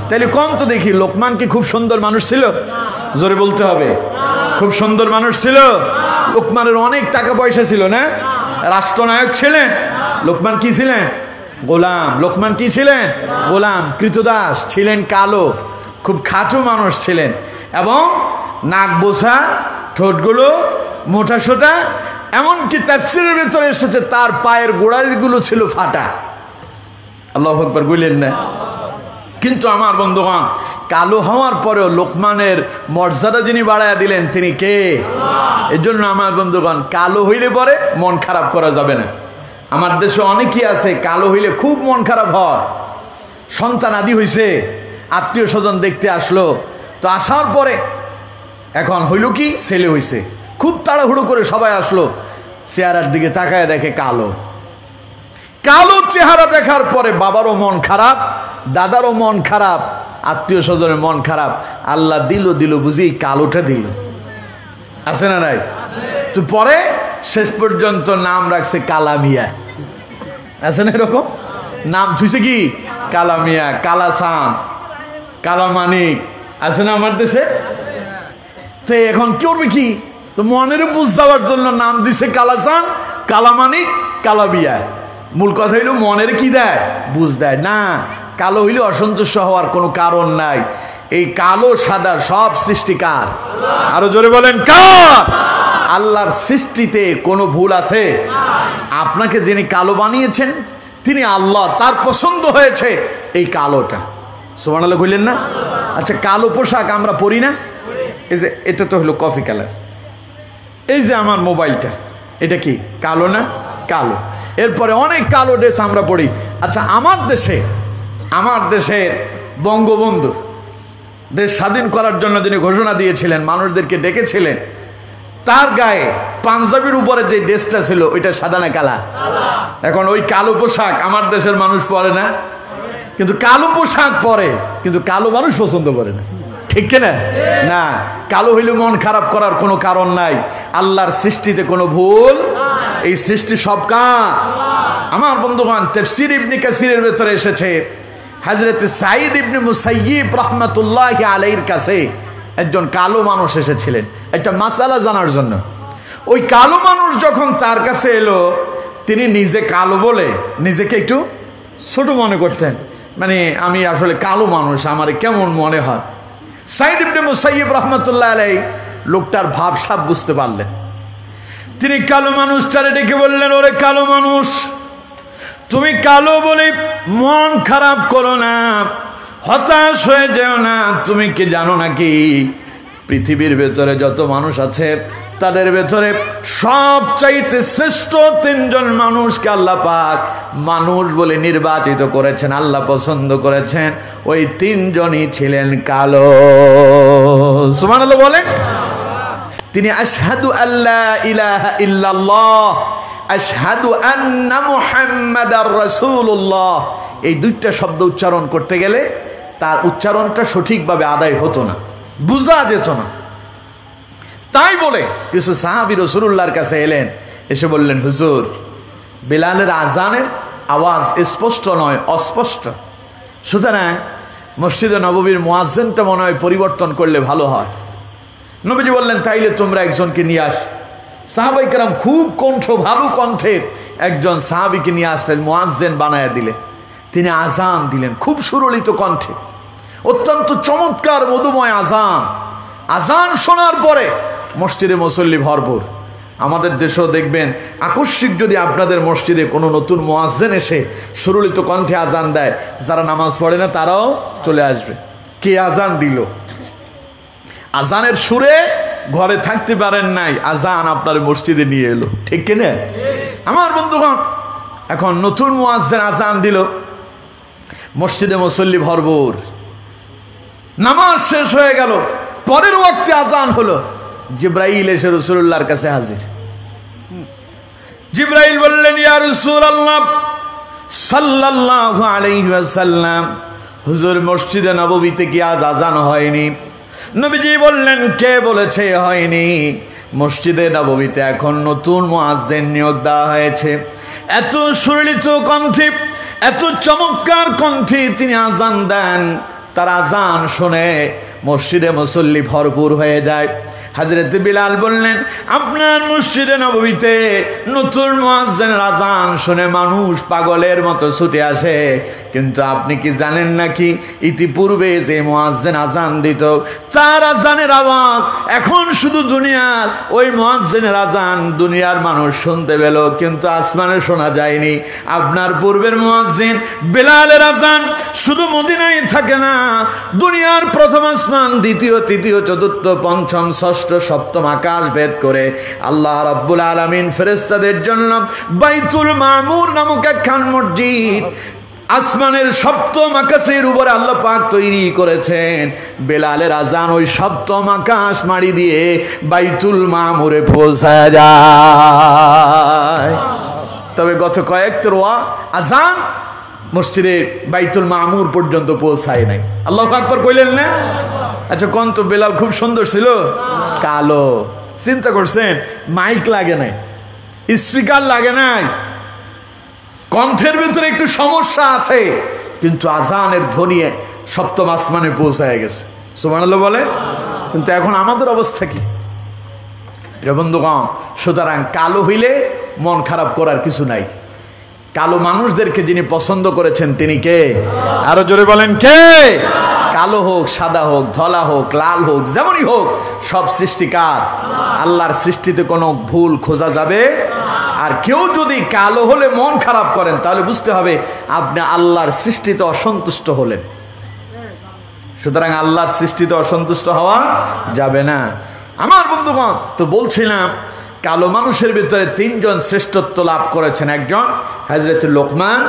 তাহলে কোন তো দেখি লোকমান কি খুব সুন্দর মানুষ ছিল? জোরে বলতে হবে, খুব সুন্দর মানুষ ছিল। লোকমানের অনেক টাকা পয়সা ছিল না? রাষ্ট্রনায়ক ছিলেন। লোকমান কি ছিলেন? গোলাম। লোকমান কি ছিলেন? গোলাম, কৃতদাস ছিলেন, কালো, খুব খাটো মানুষ ছিলেন, এবং নাক বোসা, ঠোঁটগুলো মোটা সোটা, এমনকি তাফসীরের ভিতরে এসেছে তার পায়ের গোড়ালিগুলো ছিল ফাটা। আল্লাহু আকবার বললেন না? কিন্তু আমার বন্ধুগণ, কালো হওয়ার পরেও লোকমানের মর্যাদা যিনি বাড়ায়া দিলেন তিনি কে? এই জন্য আমার বন্ধুগণ, কালো হইলে পরে মন খারাপ করা যাবে না। আমার দেশে অনেকেই আছে কালো হইলে খুব মন খারাপ হয়। সন্তান আদি হইছে, আত্মীয় স্বজন দেখতে আসলো, তো আসার পরে এখন হইল কি, ছেলে হইছে, খুব তাড়াহুড়ো করে সবাই আসলো, চেহারার দিকে তাকায় দেখে কালো। কালো চেহারা দেখার পরে বাবারও মন খারাপ, দাদারও মন খারাপ, আত্মীয় স্বজনের মন খারাপ। আল্লাহ দিল বুঝি কালোটা দিল, আছে না নাই? তো পরে শেষ পর্যন্ত নাম রাখছে কালামিয়া, আছে না এরকম নাম থুইছে কি? কালামিয়া, কালাসান, কালামানিক, আছে না আমার দেশে? তো এখন কি করবে কি? তো মনের বুঝ দেওয়ার জন্য নাম দিছে কালাসান, কালামানিক, কালাবিয়া। মূল কথা হইল মনের কি দেয়? বুঝ দেয় না। কালো হইলে অসন্তুষ্ট হওয়ার কোনো কারণ নাই। এই কালো সাদা সব সৃষ্টিকার, আরো জোরে বলেন কার? আল্লাহর সৃষ্টিতে কোনো ভুল আছে? আপনাকে যিনি কালো বানিয়েছেন তিনি আল্লাহ, তার পছন্দ হয়েছে এই কালোটা। সুবহানাল্লাহ কইলেন না? আচ্ছা, কালো পোশাক আমরা পরি না? এই যে এটা তো হলো কফি কালার, এই যে আমার মোবাইলটা, এটা কি কালো না? কালো। এরপরে অনেক কালো ড্রেস আমরা পরি। আচ্ছা, আমার দেশের বঙ্গবন্ধু দেশ স্বাধীন করার জন্য যিনি ঘোষণা দিয়েছিলেন, মানুষদেরকে ডেকেছিলেন, তার গায়ে পাঞ্জাবির উপরে যে ড্রেসটা ছিল ওইটা সাদা না কালা? এখন ওই কালো পোশাক আমার দেশের মানুষ পরে না, কিন্তু কালো পোশাক পরে, কিন্তু কালো মানুষ পছন্দ করে না, ঠিক কিনা? না, কালো হইলে মন খারাপ করার কোনো কারণ নাই। আল্লাহর সৃষ্টিতে কোনো ভুল, এই সৃষ্টি সব কার? আমার বন্ধুগণ, তাফসীর ইবনে কাসিরের ভেতরে এসেছে, হযরত সাঈদ ইবনে মুসাইয়িব রাহমাতুল্লাহি আলাইহির কাছে একজন কালো মানুষ এসেছিলেন একটা মাসালা জানার জন্য। ওই কালো মানুষ যখন তার কাছে এলো, তিনি নিজে কালো বলে নিজেকে একটু ছোট মনে করতেন, মানে আমি আসলে কালো মানুষ, আমার কেমন মনে হয়। সাঈদ ইবনে মুসাইয়িব রাহমাতুল্লাহি আলাইহি লোকটার ভাবসাব বুঝতে পারলেন। তিনি কালো মানুষটারে ডেকে বললেন, ওরে কালো মানুষ, তুমি কালো বলে মন খারাপ করো না, হতাশ হয়ে যেও না। তুমি কি জানো নাকি পৃথিবীর ভেতরে যত মানুষ আছে তাদের ভেতরে সবচাইতে শ্রেষ্ঠ তিনজন মানুষকে আল্লাহ পাক মানুষ বলে নির্বাচিত করেছেন, আল্লাহ পছন্দ করেছেন, ওই তিনজনই ছিলেন কালো। সুবহানাল্লাহ বলেন। তিনি আশহাদু আল্লা ইলাহা ইল্লাল্লাহ, আশহাদু আন্না মুহাম্মাদার রাসূলুল্লাহ, এই দুইটা শব্দ উচ্চারণ করতে গেলে তার উচ্চারণটা সঠিকভাবে আদায় হতো না, বুঝা যেত না। তাই বলে কিছু সাহাবী রাসূলুল্লাহর কাছে এলেন, এসে বললেন, হুজুর, বেলালের আজানের আওয়াজ স্পষ্ট নয়, অস্পষ্ট, সুতরাং মসজিদে নববীর মুয়াজ্জিনটা মনে হয় পরিবর্তন করলে ভালো হয়। নবীজি বললেন, তাইলে তোমরা একজনকে নিয়ে আস। সাহাবাই কেরাম খুব ভালো কণ্ঠের একজন সাহাবীকে নিয়ে আসলেন, মুয়াজ্জিন বানায়া দিলেন। তিনি আজান দিলেন খুব সুরলিত কণ্ঠে, অত্যন্ত চমৎকার মধুময় আজান। আজান শোনার পরে মসজিদে মুসল্লি ভরপুর। আমাদের দেশেও দেখবেন আকস্মিক যদি আপনাদের মসজিদে কোনো নতুন মুয়াজ্জিন এসে সুরলিত কণ্ঠে আজান দেয়, যারা নামাজ পড়ে না তারাও চলে আসবে, কে আজান দিল। আজানের সুরে ঘরে থাকতে পারেন নাই, আজান আপনার মসজিদে নিয়ে এলো, ঠিক কিনা? আমার বন্ধুগণ, এখন নতুন মুয়াজ্জিন আজান দিল, মসজিদে মুসল্লি ভরপুর, নামাজ শেষ হয়ে গেল, পরের ওয়াক্তে আজান হলো। জিবরাইল এসে রাসূলুল্লাহর কাছে হাজির। জিবরাইল বললেন, ইয়া রাসূলুল্লাহ সাল্লাল্লাহু আলাইহি ওয়াসাল্লাম, হুজুর মসজিদে নববীতে কি আজ আজান হয়নি? নবীজি বললেন, কে বলেছে হয়নি? মসজিদে নববীতে এখন নতুন মুয়াজ্জিন নিয়োগ দেওয়া হয়েছে। এত সুরলিত কণ্ঠে, এত চমৎকার কণ্ঠে তিনি আজান দেন, তার আজান শুনে মসজিদে মুসল্লি ভরপুর হয়ে যায়। হযরত বিলাল বললেন, আপনার মসজিদে নববীতে নতুন মুয়াজ্জিনের আজান শুনে মানুষ পাগলের মতো ছুটে আসে, কিন্তু আপনি কি জানেন নাকি ইতিপূর্বে যে মুয়াজ্জিন আজান দিত তার আজানের আওয়াজ এখন শুধু দুনিয়ার ওই মুয়াজ্জিনের আজান দুনিয়ার মানুষ শুনতে পেল, কিন্তু আসমানে শোনা যায়নি। আপনার পূর্বের মুয়াজ্জিন বিলালের আজান শুধু মদিনায় থাকে না, দুনিয়ার প্রথম আসমান, দ্বিতীয়, তৃতীয়, চতুর্থ, পঞ্চম, ষষ্ঠ, সপ্তম আকাশ ভেদ করে আল্লাহ রাব্বুল আলামিন ফেরেশতাদের জন্য বাইতুল মামুর নামক একখান মসজিদ আসমানের সপ্তম আকাশের উপরে আল্লাহ পাক তৈরি করেছেন। বেলালের আজান ওই সপ্তম আকাশ মাড়ি দিয়ে বাইতুল মামুরে পৌঁছায় যায়। তবে গত কয়েকটা আজান মসজিদে বাইতুল মামুর পর্যন্ত পৌঁছায় নাই। আল্লাহু আকবার কইলেন না? আচ্ছা, কোন তো বেলাল খুব সুন্দর ছিল, কালো। চিন্তা করছেন, মাইক লাগে নাই, স্পিকার লাগে নাই, কণ্ঠের ভিতরে একটু সমস্যা আছে, কিন্তু আজানের ধ্বনি সপ্তম আসমানে পৌঁছায় গেছে। সুবহানাল্লাহ বলে। কিন্তু এখন আমাদের অবস্থা কি বন্ধুগণ? সুতরাং কালো হইলে মন খারাপ করার কিছু নাই। কালো মানুষদেরকে যিনি পছন্দ করেছেন তিনি কে? আরো জোরে বলেন, কে? কালো হোক, সাদা হোক, ধলা হোক, লাল হোক, যেমনই হোক, সব সৃষ্টিকার আল্লাহর সৃষ্টিতে কোনো ভুল খোঁজা যাবে। আর কেউ যদি কালো হলে মন খারাপ করেন, তাহলে বুঝতে হবে আপনি আল্লাহর সৃষ্টিতে অসন্তুষ্ট হলেন। সুতরাং আল্লাহর সৃষ্টিতে অসন্তুষ্ট হওয়া যাবে না। আমার বন্ধুগণ, তো বলছিলাম কালো মানুষের ভিতরে তিনজন শ্রেষ্ঠত্ব লাভ করেছেন। একজন হযরত লোকমান,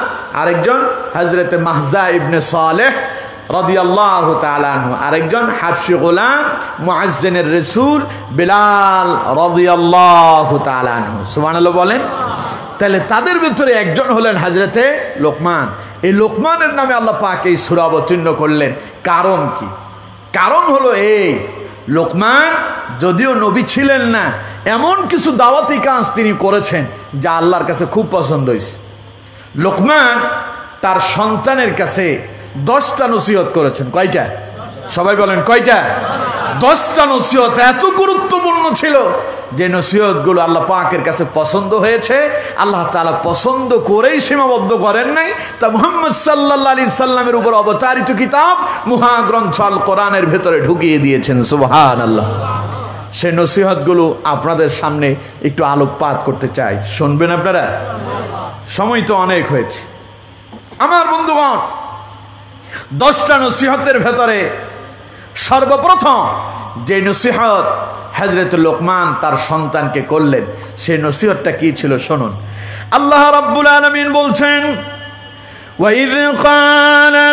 আরেকজন হযরত মাহজা ইবনে সালেহ রাদিয়াল্লাহু তাআলা আনহু, আরেকজন হাবশী গোলাম মুআজ্জিনের রাসূল বিলাল রাদিয়াল্লাহু তাআলা আনহু। সুবহানাল্লাহ বলেন। তাহলে তাদের ভিতরে একজন হলেন হযরতে লোকমান। এই লোকমানের নামে আল্লাহ পাক এই সূরা অবতীর্ণ করলেন। কারণ কি? কারণ হলো এই, লোকমান যদিও নবী ছিলেন না, এমন কিছু দাওয়াতি কাজ তিনি করেছেন যা আল্লাহর কাছে খুব পছন্দ হয়েছে। লোকমান তার সন্তানের কাছে 10টা নসিহত করেছেন। কয়টা? সবাই বলেন কয়টা? 10টা নসিহত এত গুরুত্বপূর্ণ ছিল যে নসিহতগুলো আল্লাহ পাকের কাছে পছন্দ হয়েছে। আল্লাহ তাআলা পছন্দ করেই সীমাবদ্ধ করেন নাই, তা মুহাম্মদ সাল্লাল্লাহু আলাইহি সাল্লামের উপর অবতারিত কিতাব মহাগ্রন্থ আল কোরআনের ভেতরে ঢুকিয়ে দিয়েছেন। সুবহানাল্লাহ। সেই নসিহতগুলো আপনাদের সামনে একটু আলোকপাত করতে চাই, শুনবেন আপনারা? সময় তো অনেক হয়েছে। আমার বন্ধুগণ, 10টা নসিহতের ভেতরে সর্বপ্রথম যে নসিহত হযরত লোকমান তার সন্তানকে করলেন, সেই নসিহতটা কি ছিল শুনুন। আল্লাহ রাব্বুল আলামিন বলছেন, ওয়াইয ক্বালা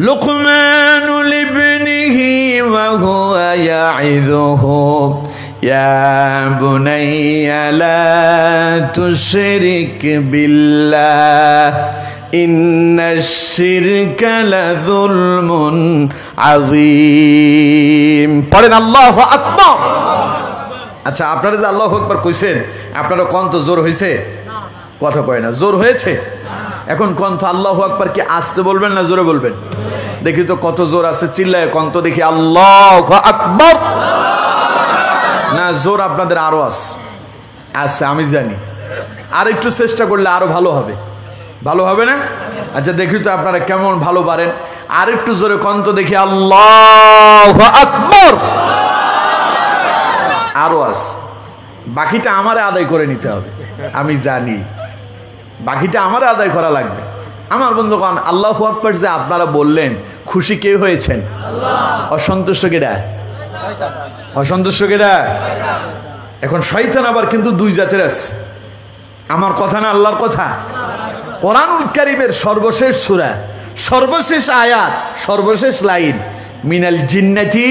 লুকমানু লিবনিহি ওয়া হুয়া ইয়াইযুহু يا بني لا تشرك بالله إن الشرك لظلم عظيم পড়েন আল্লাহু আকবার। আচ্ছা, আপনারা যে আল্লাহু আকবার কইছেন, আপনারা কোন তো জোর হয়েছে? কথা কয় না, জোর হয়েছে? এখন কোন তো আল্লাহু আকবার কি আস্তে বলবেন না জোরে বলবেন? দেখি তো কত জোর আছে, চিল্লায় কোন তো দেখি আল্লাহু আকবার। না, জোর আপনাদের আরো আছে। আচ্ছা, আমি জানি, আর একটু চেষ্টা করলে আরো ভালো হবে। ভালো হবে না? আচ্ছা, দেখি তো আপনারা কেমন ভালো পারেন। আর একটু জোরে কোন তো দেখি আল্লাহু আকবার। আরো আছে, বাকিটা আমারে আদায় করে নিতে হবে। আমি জানি বাকিটা আমারে আদায় করা লাগবে। আমার বন্ধুগণ, আল্লাহু আকবার যে আপনারা বললেন, খুশি কে হয়েছেন? অসন্তুষ্ট কেডা? অসন্তুষ্ট কেডা? এখন শয়তান আবার কিন্তু দুই জাতের আছে। আমার কথা না, আল্লাহর কথা। কোরআনুল কারীমের সর্বশেষ সূরা, সর্বশেষ আয়াত, সর্বশেষ লাইন, মিনাল জিন্নাতি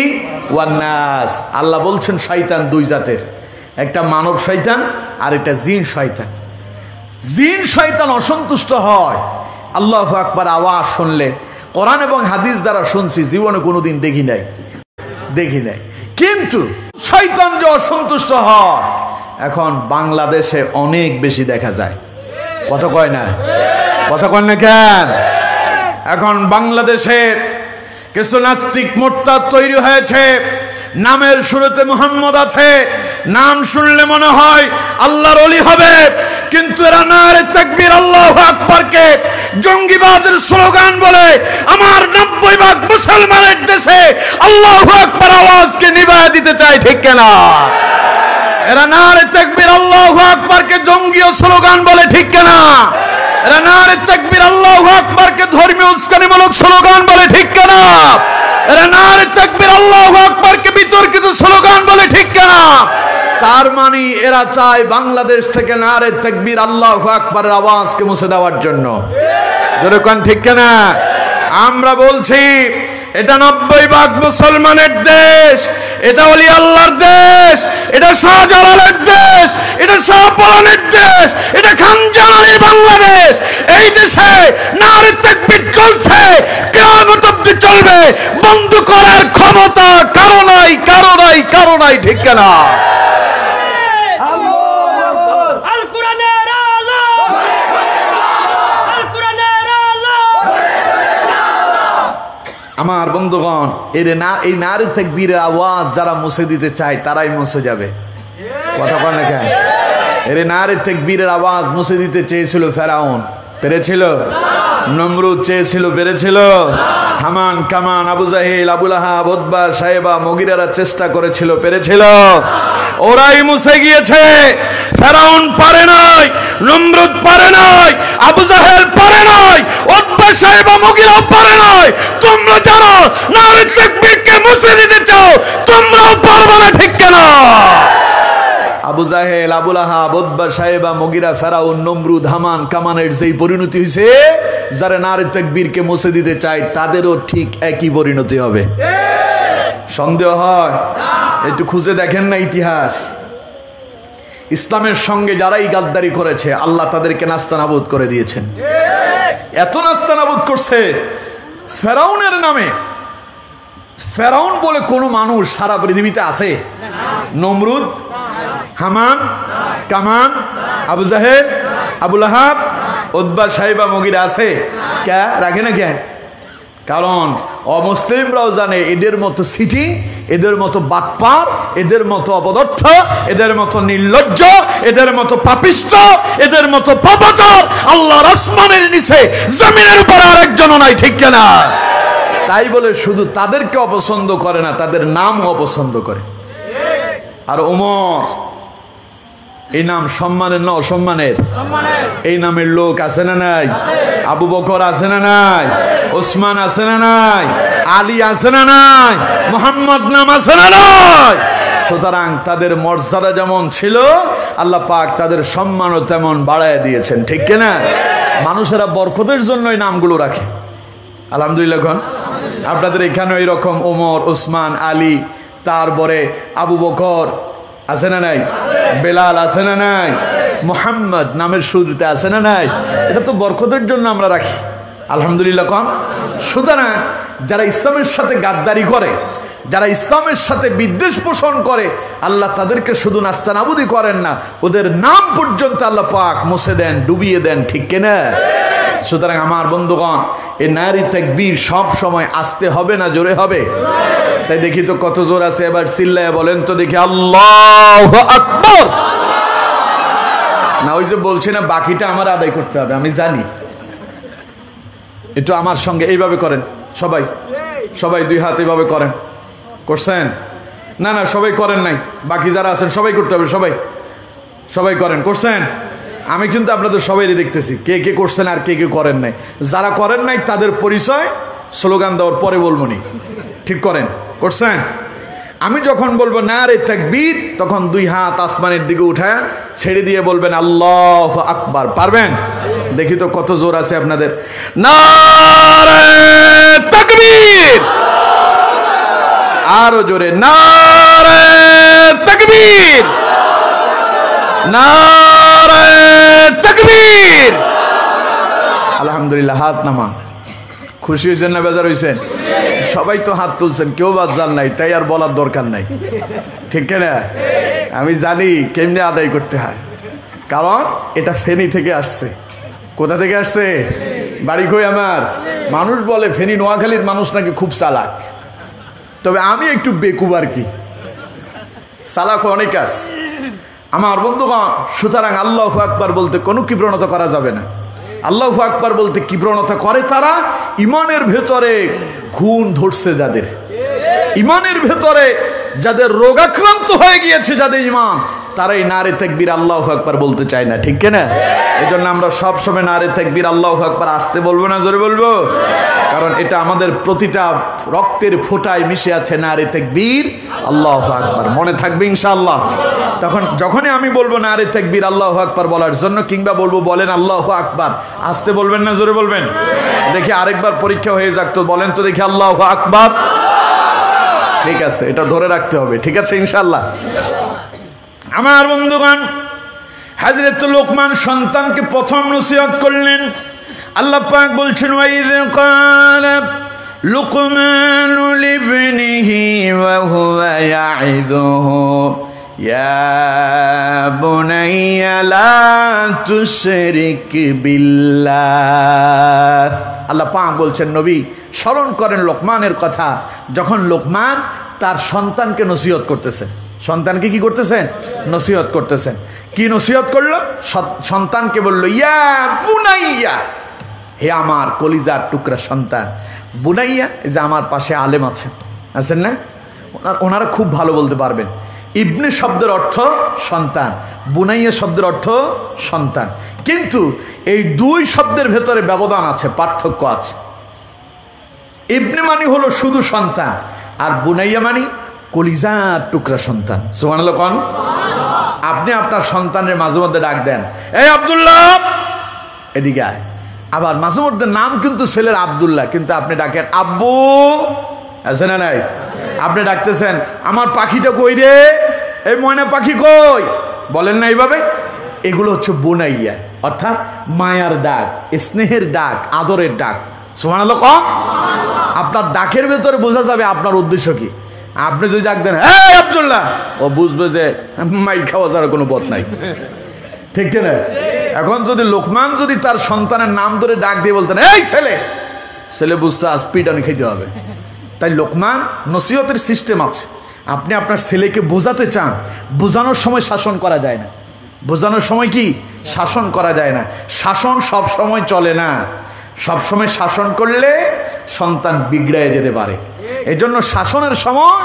ওয়ান নাস। আল্লাহ বলছেন শয়তান দুই জাতের, একটা মানব শয়তান আর একটা জিন শয়তান। জিন শয়তান অসন্তুষ্ট হয় আল্লাহু আকবার আওয়াজ শুনলে। কোরআন এবং হাদিস দ্বারা শুনছি, জীবনে কোনোদিন দেখি নাই। কিন্তু শয়তান যে অসন্তুষ্ট হয় এখন বাংলাদেশে অনেক বেশি দেখা যায়। কথা কয় না? কথা কয় না কেন? এখন বাংলাদেশে কিছু নাস্তিক মোরতাদ তৈরি হয়েছে। নামের শুরুতে মুহাম্মদ আছে, নাম শুনলে মনে হয় আল্লাহর ওলি হবে, কিন্তু এরা নারে তাকবীর আল্লাহু আকবারকে জঙ্গিবাদের স্লোগান বলে আমার 90% মুসলমানের দেশে আল্লাহু আকবার আওয়াজকে নিভায় দিতে চায়। ঠিক কিনা? এরা নারে তাকবীর আল্লাহু আকবারকে জঙ্গিও স্লোগান বলে। ঠিক কিনা? এরা নারে তাকবীর আল্লাহু আকবারকে ধর্মীয় উস্কানিমূলক স্লোগান বলে। ঠিক কিনা? এরা নারে তাকবীর আল্লাহু আকবারকে বিতর্কিত স্লোগান বলে। ঠিক কিনা? তার মানে এরা চায় বাংলাদেশ থেকে নারে তাকবীর আল্লাহু আকবারের আওয়াজকে মুছে দেওয়ার জন্য। জোরে কোন ঠিক কিনা? আমরা বলছি এটা 90% মুসলমানের দেশ, এটা ওলি আল্লাহর দেশ, এটা শাহজালালের দেশ, এটা শাহপরানের দেশ, এটা খানজাহানের বাংলাদেশ। এই দেশে নারে তাকবীর চলছে, কিয়ামত অবধি চলবে। বন্ধ করার ক্ষমতা কারো নাই, কারো নাই, কারো নাই। ঠিক কিনা? আমার বন্ধুগণ, এই নারে তাকবীরের আওয়াজ যারা মুছে দিতে চায় তারাই মুছে যাবে। কথা বল না কেন? এর নারে তাকবীরের আওয়াজ মুছে দিতে চেয়েছিল ফেরাউন, পেরেছিল? নমরুদ চেয়েছিল, পেরেছিল? হামান, কামান, আবু জাহেল, আবু লাহাব, উতবা, সাইবা, মুগীরারা চেষ্টা করেছিল, পেরেছিল? ওরাই মুছে গিয়েছে। ফেরাউন পারে নাই, নমরুদ পারে নাই, আবু জাহেল পারে নাই, উতবা, সাইবা, মুগীরা পারে নাই। তোমরা যারা নারে তাকবীরকে মুছে দিতে চাও তোমরাও পারবে না। ঠিক কিনা? আবু জাহেল, আবু লাহাব, উতবা, সাইবা, মুগীরা, ফেরাউন, নমরুদ, হামান, কামানের যেই পরিণতি হয়েছে, যারা নারে তাকবীরকে মুছে দিতে চায় তাদেরও ঠিক একই পরিণতি হবে। সন্দেহ হয়? একটু খুঁজে দেখেন না ইতিহাস। ইসলামের সঙ্গে যারাই গাদ্দারি করেছে আল্লাহ তাদেরকে নাস্তানাবুদ করে দিয়েছেন। এত নাস্তানাবুদ করছে ফেরাউনের নামে। ফেরাউন বলে কোন মানুষ সারা পৃথিবীতে আছে? নমরুদ, হামান, কামান, আবু জাহেল, আবু লাহাব, উতবা, সাইবা, মুগীরা আছে? কে রাখে না কেন? কারণ অমুসলিমরাও জানে এদের মতো সিটিং, এদের মতো বাটপার, এদের মতো অপদার্থ, এদের মতো নির্লজ্জ, এদের মতো পাপিষ্ট, এদের মতো পাপাচার আল্লাহর আসমানের নিচে জমিনের উপর আরেকজন নাই। ঠিক কিনা? তাই বলে শুধু তাদেরকে অপছন্দ করে না, তাদের নামও অপছন্দ করে। আর ওমর, এই নাম সম্মানের না অসম্মানের? এই নামের লোক আছে না নাই? আবু বকর আছে না নাই? ওসমান আছে না নাই? আলী আছে না নাই? মুহাম্মদ নাম আছে না নাই? সুতরাং তাদের মর্যাদা যেমন ছিল আল্লাহ পাক তাদের সম্মানও তেমন বাড়ায় দিয়েছেন। ঠিক কিনা? মানুষেরা বরকতের জন্য এই নামগুলো রাখে। আলহামদুলিল্লাহ। আপনাদের এখানে এরকম ওমর, ওসমান, আলী, তারপরে আবু বকর, আছে না নাই? বেলাল আছে না নাই? মুহাম্মদ নামের শুরুতে আছে না নাই? এটা তো বরকতের জন্য আমরা রাখি, আলহামদুলিল্লাহ কম। সুতরাং যারা ইসলামের সাথে গাদ্দারি করে, যারা ইসলামের সাথে বিদ্বেষ পোষণ করে, আল্লাহ তাদেরকে শুধু নাস্তানাবুদি করেন না, ওদের নাম পর্যন্ত আল্লাহ পাক মুছে দেন, ডুবিয়ে দেন, ঠিক কিনা? সুতরাং আমার বন্ধুগণ, এই নারী তাকবীর সব সময় আসতে হবে না জোরে হবে? সেই দেখি তো কত জোর আছে, এবার চিল্লায় বলেন তো দেখি, আল্লাহু আকবার। না ওই যে বলছি না, বাকিটা আমার আদায় করতে হবে, আমি জানি। একটু আমার সঙ্গে এইভাবে করেন সবাই, সবাই দুই হাত এইভাবে করেন। করছেন? না না সবাই করেন নাই, বাকি যারা আছেন সবাই করতে হবে, সবাই সবাই করেন। করছেন? আমি কিন্তু আপনাদের সবাইই দেখতেছি কে কে করছেন আর কে কে করেন নাই। যারা করেন নাই তাদের পরিচয় স্লোগান দেওয়ার পরে বলবো নি, ঠিক করেন? করছেন? আমি যখন বলবো নারে তাকবীর, তখন দুই হাত আসমানের দিকে উঠায় ছেড়ে দিয়ে বলবেন আল্লাহু আকবার। পারবেন? দেখি তো কত জোর আছে আপনাদের। নারে তাকবীর, আরো জোরে নারে তাকবীর, নারে তাকবীর। আলহামদুলিল্লাহ। হাত নামান। খুশি হয়েছেন না বেজার হয়েছেন? সবাই তো হাত তুলছেন, কেউ বাদ যান নাই, তাই আর বলার দরকার নাই, ঠিক না? আমি জানি কেমনে আদায় করতে হয়, কারণ এটা ফেনী থেকে আসছে। কোথা থেকে আসছে? বাড়ি কই আমার? মানুষ বলে ফেনী নোয়াখালীর মানুষ নাকি খুব চালাক, তবে আমি একটু বেকুব আর কি, চালাক অনেক আছে আমার বন্ধুগণ। সুতরাং আল্লাহু আকবার বলতে কোনো কৃপণতা করা যাবে না। আল্লাহু আকবার বলতে কৃপণতা করে তারা, ইমানের ভেতরে খুন ধরছে যাদের, ইমানের ভেতরে যাদের রোগাক্রান্ত হয়ে গিয়েছে, যাদের ইমান, তারাই নারে তাকবীর আল্লাহু আকবার বলতে চায় না, ঠিক কিনা? এই জন্য আমরা সবসময় নারে তাকবীর আল্লাহু আকবার আসতে বলবো না জোরে বলবো? কারণ এটা আমাদের প্রতিটা রক্তের ফোঁটায় মিশে আছে নারে তাকবীর আল্লাহু আকবার। মনে থাকবে ইনশাআল্লাহ। তখন যখনই আমি বলবো নারে তাকবীর আল্লাহু আকবার বলার জন্য, কিংবা বলবো বলেন আল্লাহু আকবার, আসতে বলবেন না জোরে বলবেন? দেখি আরেকবার পরীক্ষা হয়ে যাক তো, বলেন তো দেখি আল্লাহু আকবার। ঠিক আছে, এটা ধরে রাখতে হবে, ঠিক আছে ইনশাআল্লাহ। আমার বন্ধুগণ, হযরত লোকমান সন্তানকে প্রথম নসিহত করলেন। আল্লাহ পাক বলছেন, ওয়াইয ক্বালা লুকমানু লিবনিহি ওয়া হুয়া ইয়াইযুহু ইয়া বুনাইয়া লা তুশরিক বিল্লাহ। আল্লাহ পাক বলছেন, নবী স্মরণ করেন লোকমানের কথা, যখন লোকমান তার সন্তানকে নসিহত করতেছেন। সন্তানকে কি করতেছেন? নসিহত করতেছেন। কি নসিহত করলো? সন্তানকে বলল, ইয়া বুনাইয়া, হে আমার কলিজার টুকরা সন্তান। বুনাইয়া, এই যে আমার পাশে আলেম আছেন না, ওনারা খুব ভালো বলতে পারবেন। ইবনে শব্দের অর্থ সন্তান, বুনাইয়া শব্দের অর্থ সন্তান, কিন্তু এই দুই শব্দের ভেতরে ব্যবধান আছে, পার্থক্য আছে। ইবনে মানে হলো শুধু সন্তান, আর বুনাইয়া মানে কলিজার টুকরা সন্তান। সুবহানাল্লাহ কোন? আপনি আপনার সন্তানের মাঝে মধ্যে ডাক দেন, এই আব্দুল্লাহ এদিকে আয়। আবার মাঝে মধ্যে নাম কিন্তু ছেলের আব্দুল্লাহ, কিন্তু আপনি ডাকেন আব্বু, আছে না নাই? আপনি ডাকতেছেন, আমার পাখিটা কই রে, এই ময়না পাখি কই, বলেন না এইভাবে? এগুলো হচ্ছে বুনাইয়া, অর্থাৎ মায়ার ডাক, স্নেহের ডাক, আদরের ডাক। সুবহানাল্লাহ কোন? আপনার ডাকের ভেতরে বোঝা যাবে আপনার উদ্দেশ্য কি। আপনি যদি ডাক দেন, এই আব্দুল্লাহ, ও বুঝবে যে মাইর খাওয়া ছাড়া কোনো পথ নাই, ঠিক না? এখন যদি লোকমান যদি তার সন্তানের নাম ধরে ডাক দিয়ে বলতেন, এই ছেলে, ছেলে বুঝতে আজ পিটানি খেতে হবে। তাই লোকমান নসিহতের সিস্টেম আছে। আপনি আপনার ছেলেকে বোঝাতে চান, বোঝানোর সময় শাসন করা যায় না। বোঝানোর সময় কি শাসন করা যায় না। শাসন সব সময় চলে না। সব সময় শাসন করলে সন্তান বিগড়ায় যেতে পারে। এজন্য শাসনের সময়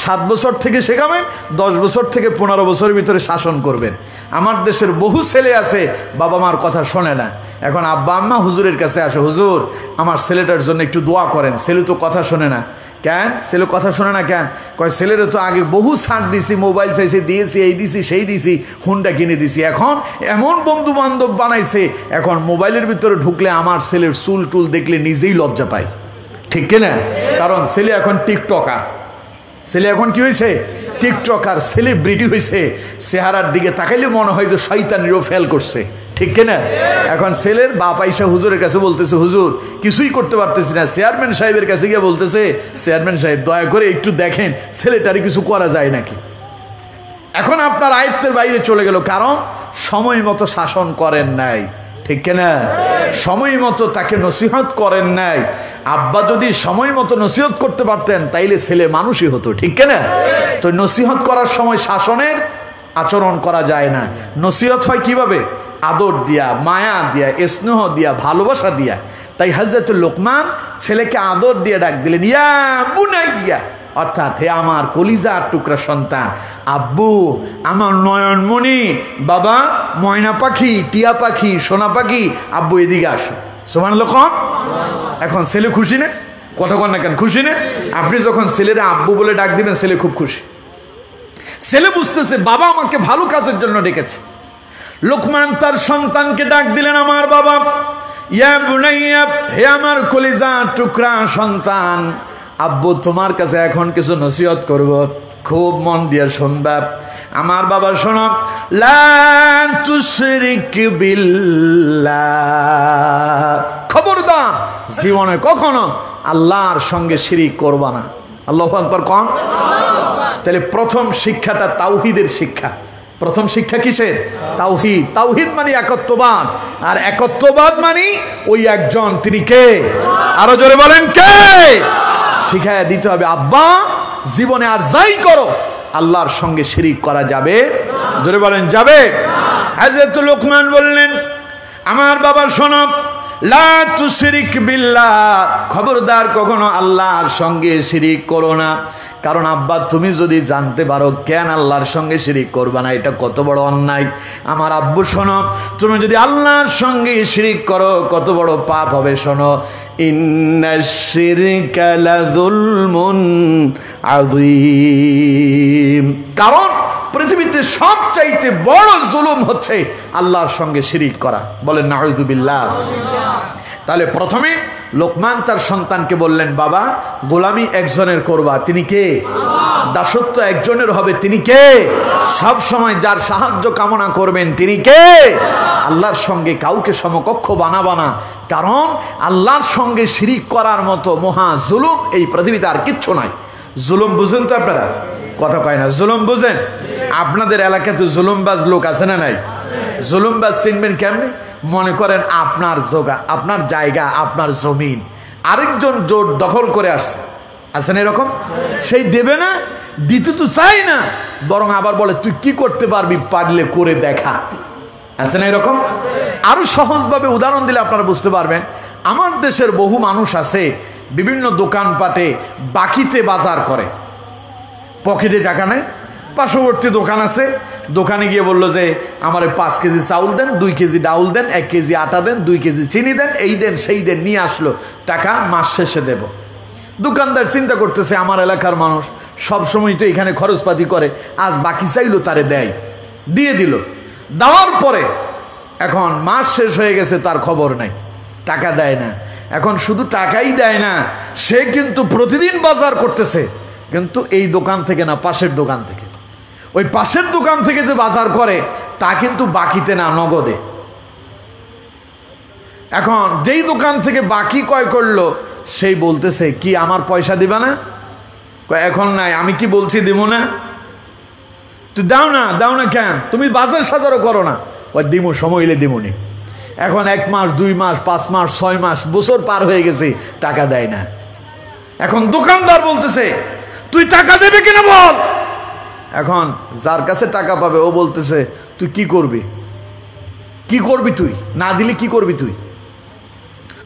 7 বছর থেকে শেখাবেন, 10 বছর থেকে 15 বছরের ভিতরে শাসন করবেন। আমার দেশের বহু ছেলে আছে বাবা মার কথা শোনে না। এখন আব্বা আম্মা হুজুরের কাছে আসে, হুজুর আমার ছেলেটার জন্য একটু দোয়া করেন, ছেলে তো কথা শোনে না। কেন ছেলে কথা শোনে না কেন? কয় ছেলেরও তো আগে বহু ছাড় দিছি, মোবাইল চাইছে, দিয়েছি, এই দিছি সেই দিছি, হুন্ডা কিনে দিছি, এখন এমন বন্ধু বান্ধব বানাইছে, এখন মোবাইলের ভিতরে ঢুকলে আমার ছেলের চুল টুল দেখলে নিজেই লজ্জা পায়, ঠিক কিনা? কারণ ছেলে এখন টিকটকার, ছেলে এখন কি হয়েছে? টিকটকার সেলিব্রিটি হয়েছে, চেহারার দিকে তাকাইলে মনে হয় যে শয়তানিরও ফেল করছে, ঠিক কিনা? এখন ছেলের বাপ আইসা হুজুরের কাছে বলতেছে, হুজুর কিছুই করতে পারতেছি না। চেয়ারম্যান সাহেবের কাছে গিয়ে বলতেছে, চেয়ারম্যান সাহেব দয়া করে একটু দেখেন ছেলেটারে কিছু করা যায় নাকি। এখন আপনার আয়ত্তের বাইরে চলে গেল, কারণ সময় মতো শাসন করেন নাই, ঠিক কিনা? সময় মতো তাকে নসিহত করেন নাই। আব্বা যদি সময় মতো নসিহত করতে পারতেন তাইলে ছেলে মানুষই হতো, ঠিক কিনা? তো নসিহত করার সময় শাসনের আচরণ করা যায় না। নসিহত হয় কিভাবে? আদর দিয়া, মায়া দিয়া, স্নেহ দিয়া, ভালোবাসা দিয়া। তাই হযরত লোকমান ছেলেকে আদর দিয়ে ডাক দিলেন, ইয়া বুনাইয়া, অর্থাৎ হে আমার কলিজার টুকরা সন্তান, আব্বু আমার নয়নমণি, বাবা ময়না পাখি, টিয়া পাখি, সোনা পাখি, আব্বু এদিকে আসো। সুবহানাল্লাহ। এখন ছেলে খুশি না? কথা কন না কেন? খুশি না? আপনি যখন ছেলেরা আব্বু বলে ডাক দিবেন ছেলে খুব খুশি। ছেলে বুঝতেছে বাবা আমাকে ভালো কাজের জন্য ডেকেছে। লোকমান তার সন্তানকে ডাক দিলেন, আমার বাবা, ইয়া বুনাইয়া, হে আমার কলিজার টুকরা সন্তান, আব্বু তোমার কাছে এখন কিছু নসিহত করব, খুব মন দিয়ে শুনবা। আমার বাবা শোনো, লা তুশরিক বিল্লাহ, খবরদার জীবনে কখনো আল্লাহর সঙ্গে শিরিক করবা না। আল্লাহু আকবার কোন। তাহলে প্রথম শিক্ষাটা তাওহীদের শিক্ষা। প্রথম শিক্ষা কিসের? তাওহীদ। তাওহীদ মানে একত্ববাদ, আর একত্ববাদ মানে ওই একজন, তিনি কে? আরো জোরে বলেন কে? শিখায়া দিতে হবে, আব্বা জীবনে আর যাই করো আল্লাহর সঙ্গে শিরিক করা যাবে? জোরে বলেন যাবে? হযরত লোকমান বললেন, আমার বাবা শোনো, লা তুশরিক বিল্লাহ, খবরদার কখনো আল্লাহর সঙ্গে শিরিক করো না। কারণ আব্বা তুমি যদি জানতে পারো কেন আল্লাহর সঙ্গে শিরিক করবা না, এটা কত বড় অন্যায়। আমার আব্বু শোনো, তুমি যদি আল্লাহর সঙ্গে শিরিক করো কত বড় পাপ হবে। শোনো, ইন্নাশ শিরকা লাযুলমুন আযীম, কারণ পৃথিবীতে সবচাইতে বড় জুলুম হচ্ছে আল্লাহর সঙ্গে শিরিক করা। বলেন নাউযুবিল্লাহ। তাহলে প্রথমে লোকমান তার সন্তানকে বললেন, বাবা গোলামি একজনের করবা, তিনি কে? দাসত্ব একজনের হবে, তিনি কে? সব সময় যার সাহায্য কামনা করবেন, তিনি কে? আল্লাহর সঙ্গে কাউকে সমকক্ষ বানাবা না, কারণ আল্লাহর সঙ্গে শিরিক করার মতো মহা জুলুম এই পৃথিবীতে আর কিচ্ছু নাই। জুলুম বুঝেন তো আপনারা? কথা কয় না, জুলুম বুঝেন? আপনাদের এলাকাতে জুলুমবাজ লোক আছে না নাই? জুলুমবাজ চিনবেন কেমনে? মনে করেন আপনার জোগা, আপনার জায়গা, আপনার জমিন আরেকজন জোর দখল করে আসছে, আছেন এরকম? সেই দেবে না, দিতে তো চাই না, বরং আবার বলে তুই কি করতে পারবি, পারলে করে দেখা। আছে না এরকম? আরো সহজভাবে উদাহরণ দিলে আপনারা বুঝতে পারবেন। আমার দেশের বহু মানুষ আছে বিভিন্ন দোকানপাটে বাকিতে বাজার করে, পকেটে টাকা নেয়, পার্শ্ববর্তী দোকান আছে, দোকানে গিয়ে বললো যে আমার 5 কেজি চাউল দেন, 2 কেজি ডাউল দেন, 1 কেজি আটা দেন, 2 কেজি চিনি দেন, এই দেন সেই দেন, নিয়ে আসলো, টাকা মাস শেষে দেব। দোকানদার চিন্তা করতেছে আমার এলাকার মানুষ সব সময় তো এখানে খরচপাতি করে, আজ বাকি চাইলো, তারে দেয়, দিয়ে দিল। দেওয়ার পরে এখন মাস শেষ হয়ে গেছে, তার খবর নাই, টাকা দেয় না। এখন শুধু টাকাই দেয় না, সে কিন্তু প্রতিদিন বাজার করতেছে, কিন্তু এই দোকান থেকে না, পাশের দোকান থেকে। ওই পাশের দোকান থেকে যে বাজার করে তা কিন্তু বাকিতে না, নগদে। এখন যেই দোকান থেকে বাকি ক্রয় করলো সেই বলতেছে কি আমার পয়সা দিবা না? এখন নাই, আমি কি বলছি দিব না? তুই দাও না, দাও না কেন? তুমি বাজার সাজারও করো না। ওই দিমু, সময় এলে দিমুনি। এখন 1 মাস, 2 মাস, 5 মাস, 6 মাস, বছর পার হয়ে গেছে, টাকা দেয় না। এখন দোকানদার বলতেছে তুই টাকা দেবে কিনা বল। এখন যার কাছে টাকা পাবে ও বলতেছে তুই কি করবি, কি করবি তুই, না দিলে কি করবি তুই?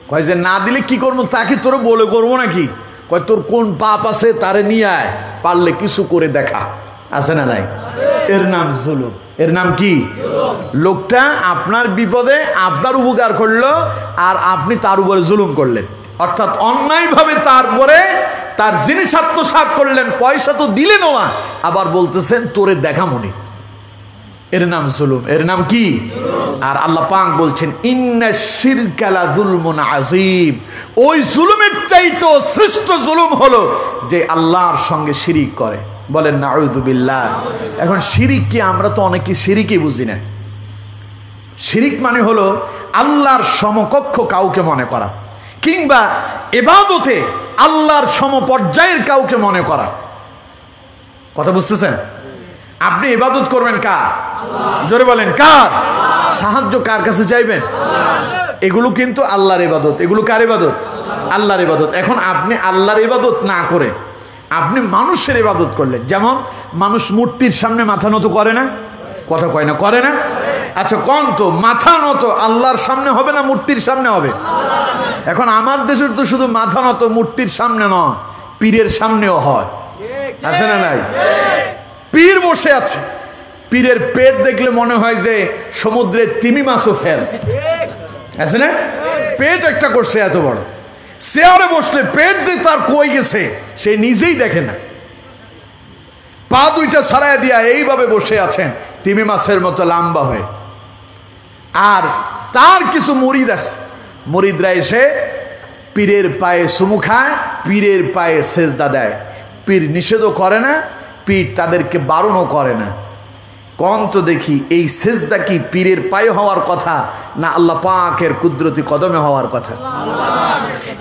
কয় যে না দিলে কি করবো, তা কি তোর বলে করবো নাকি? কয় তোর কোন পাপ আছে তারে নিয়ে আয়, পারলে কিছু করে দেখা। আছে না নাই? এর নাম জুলুম। এর নাম কি? লোকটা আপনার বিপদে আপনার উপকার করলো আর আপনি তার উপরে জুলুম করলেন, অর্থাৎ অন্যায়ভাবে তারপরে তার জিনিস আত্মসাৎ করলেন, পয়সা তো দিলেন না, আবার বলতেছেন তোরে দেখা মনে। এর নাম জুলুম। এর নাম কি? আর আল্লাহ পাক বলছেন ইন্নাশ শিরকা লাযুলমুন আযীম, ওই জুলুমের চাইতে শ্রেষ্ঠ জুলুম হলো যে আল্লাহর সঙ্গে শিরিক করে। বলেন নাউযু বিল্লাহ। এখন শিরিক কি? আমরা তো অনেকে শিরিকই বুঝি না। শিরিক মানে হলো আল্লাহর সমকক্ষ কাউকে মনে করা, কিংবা ইবাদতে আল্লাহর সমপর্যায়ের কাউকে মনে করা। কথা বুঝতেছেন? আপনি ইবাদত করবেন কার? জোরে বলেন কার? সাহায্য কার কাছে চাইবেন? এগুলো কিন্তু আল্লাহর ইবাদত। এগুলো কার ইবাদত? আল্লাহর ইবাদত। এখন আপনি আল্লাহর ইবাদত না করে আপনি মানুষের ইবাদত করলেন। যেমন মানুষ মূর্তির সামনে মাথা নত করে না? কথা কয় না? করে না? আচ্ছা কোন তো মাথা নত আল্লাহর সামনে হবে না মূর্তির সামনে হবে? এখন আমার দেশের তো শুধু মাথা নত মূর্তির সামনে নয়, পীরের সামনেও হয়। আছে না নাই? পীর বসে আছে, পীরের পেট দেখলে মনে হয় যে সমুদ্রে তিমি মাছও ফেল। আছে না? পেট একটা করছে এত বড়, চেয়ারে বসলে পেট যে তার কই গেছে সে নিজেই দেখে না। পা দুইটা ছাড়াই দিয়া এইভাবে বসে আছেন তিমি মাছের মতো লম্বা হয়ে। আর তার কিছু মুরিদ আছে, মুরিদরা এসে পীরের পায়ে চুমু খায়, পীরের পায়ে সেজদা দেয়। পীর নিষেধও করে না, পীর তাদেরকে বারণও করে না। কোন তো দেখি এই সেজদা কি পীরের পায়ে হওয়ার কথা না আল্লাহ পাকের কুদরতি কদমে হওয়ার কথা?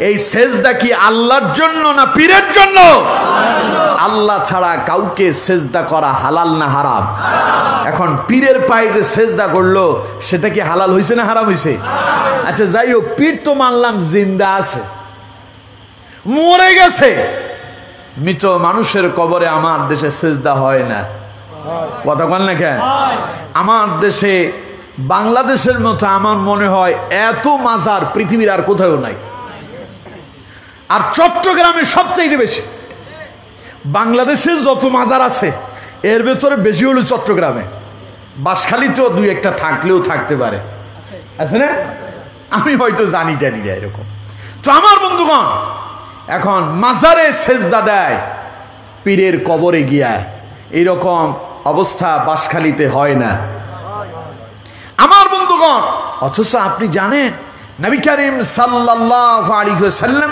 এই সেজদা কি আল্লাহর জন্য না পীরের জন্য? আল্লাহ ছাড়া কাউকে সেজদা করা হালাল না হারাম? এখন পীরের পায়ে যে সেজদা করলো সেটা কি হালাল হয়েছে না হারাম হয়েছে? আচ্ছা যাই হোক, পীর তো মানলাম জিন্দা আছে, মরে গেছে। মৃত মানুষের কবরে আমার দেশে সেজদা হয় না। কথা বল না কেন? আমার দেশে বাংলাদেশের মতো আমার মনে হয় এত মাজার পৃথিবীর আর কোথাও নাই। আর চট্টগ্রামে সবচেয়ে বেশি। বাংলাদেশের যত মাজার আছে এর ভেতরে বেশি হলো চট্টগ্রামে। বাঁশখালীতেও দুই একটা থাকলেও থাকতে পারে, আছে না? আমি হয়তো জানি টানি না এরকম। তো আমার বন্ধুগণ, এখন মাজারে সেজদা দেয় পীরের কবরে গিয়া, এইরকম অবস্থা বাঁশখালীতে হয় না আমার বন্ধুগণ। অথচ আপনি জানেন নবী করিম সাল্লাল্লাহু আলাইহি ওয়াসাল্লাম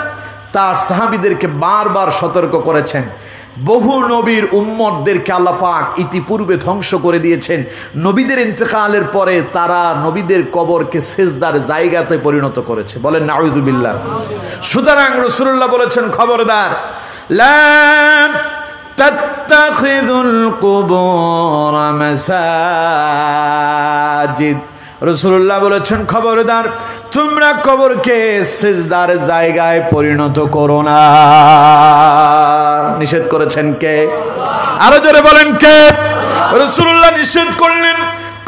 তার সাহাবীদেরকে বারবার সতর্ক করেছেন। বহু নবীর উম্মতদেরকে আল্লাহ পাক ইতিপূর্বে ধ্বংস করে দিয়েছেন। নবীদের ইন্তেকালের পরে তারা নবীদের কবরকে সেজদার জায়গাতে পরিণত করেছে। বলেন নাউযু বিল্লাহ। সুতরাং রাসূলুল্লাহ বলেছেন, খবরদার, লা তাত্তাখিযুল কুবুর মাসাজিদ। রাসূলুল্লাহ বলেছেন, খবরদার, তোমরা কবরকে সিজদার জায়গায় পরিণত করো না। নিষেধ করেছেন কে? আরো জোরে বলেন কে? রাসূলুল্লাহ নিষেধ করলেন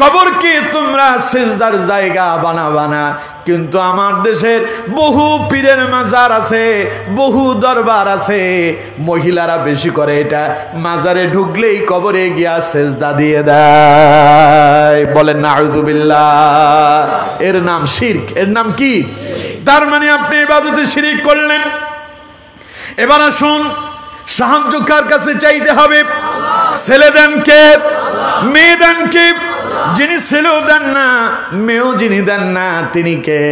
কবরকে তোমরা সিজদার জায়গা বানাবা না। কিন্তু আমার দেশের বহু পীরের মাজার আছে, বহু দরবার আছে, মহিলারা বেশি করে এটা। মাজারে ঢুকলেই কবরে গিয়া সিজদা দিয়ে দেয়। বলেন নাউযুবিল্লাহ। এর নাম শিরক। এর নাম কি? তার মানে আপনি ইবাদতে শিরক করলেন। এবার আসুন, সাহায্য কার কাছে চাইতে হবে? ছেলে দেন কে? মেয়ে দেন কে? যিনি ছেলেও দেন না, মেয়েও যিনি দেন না, তিনি কে?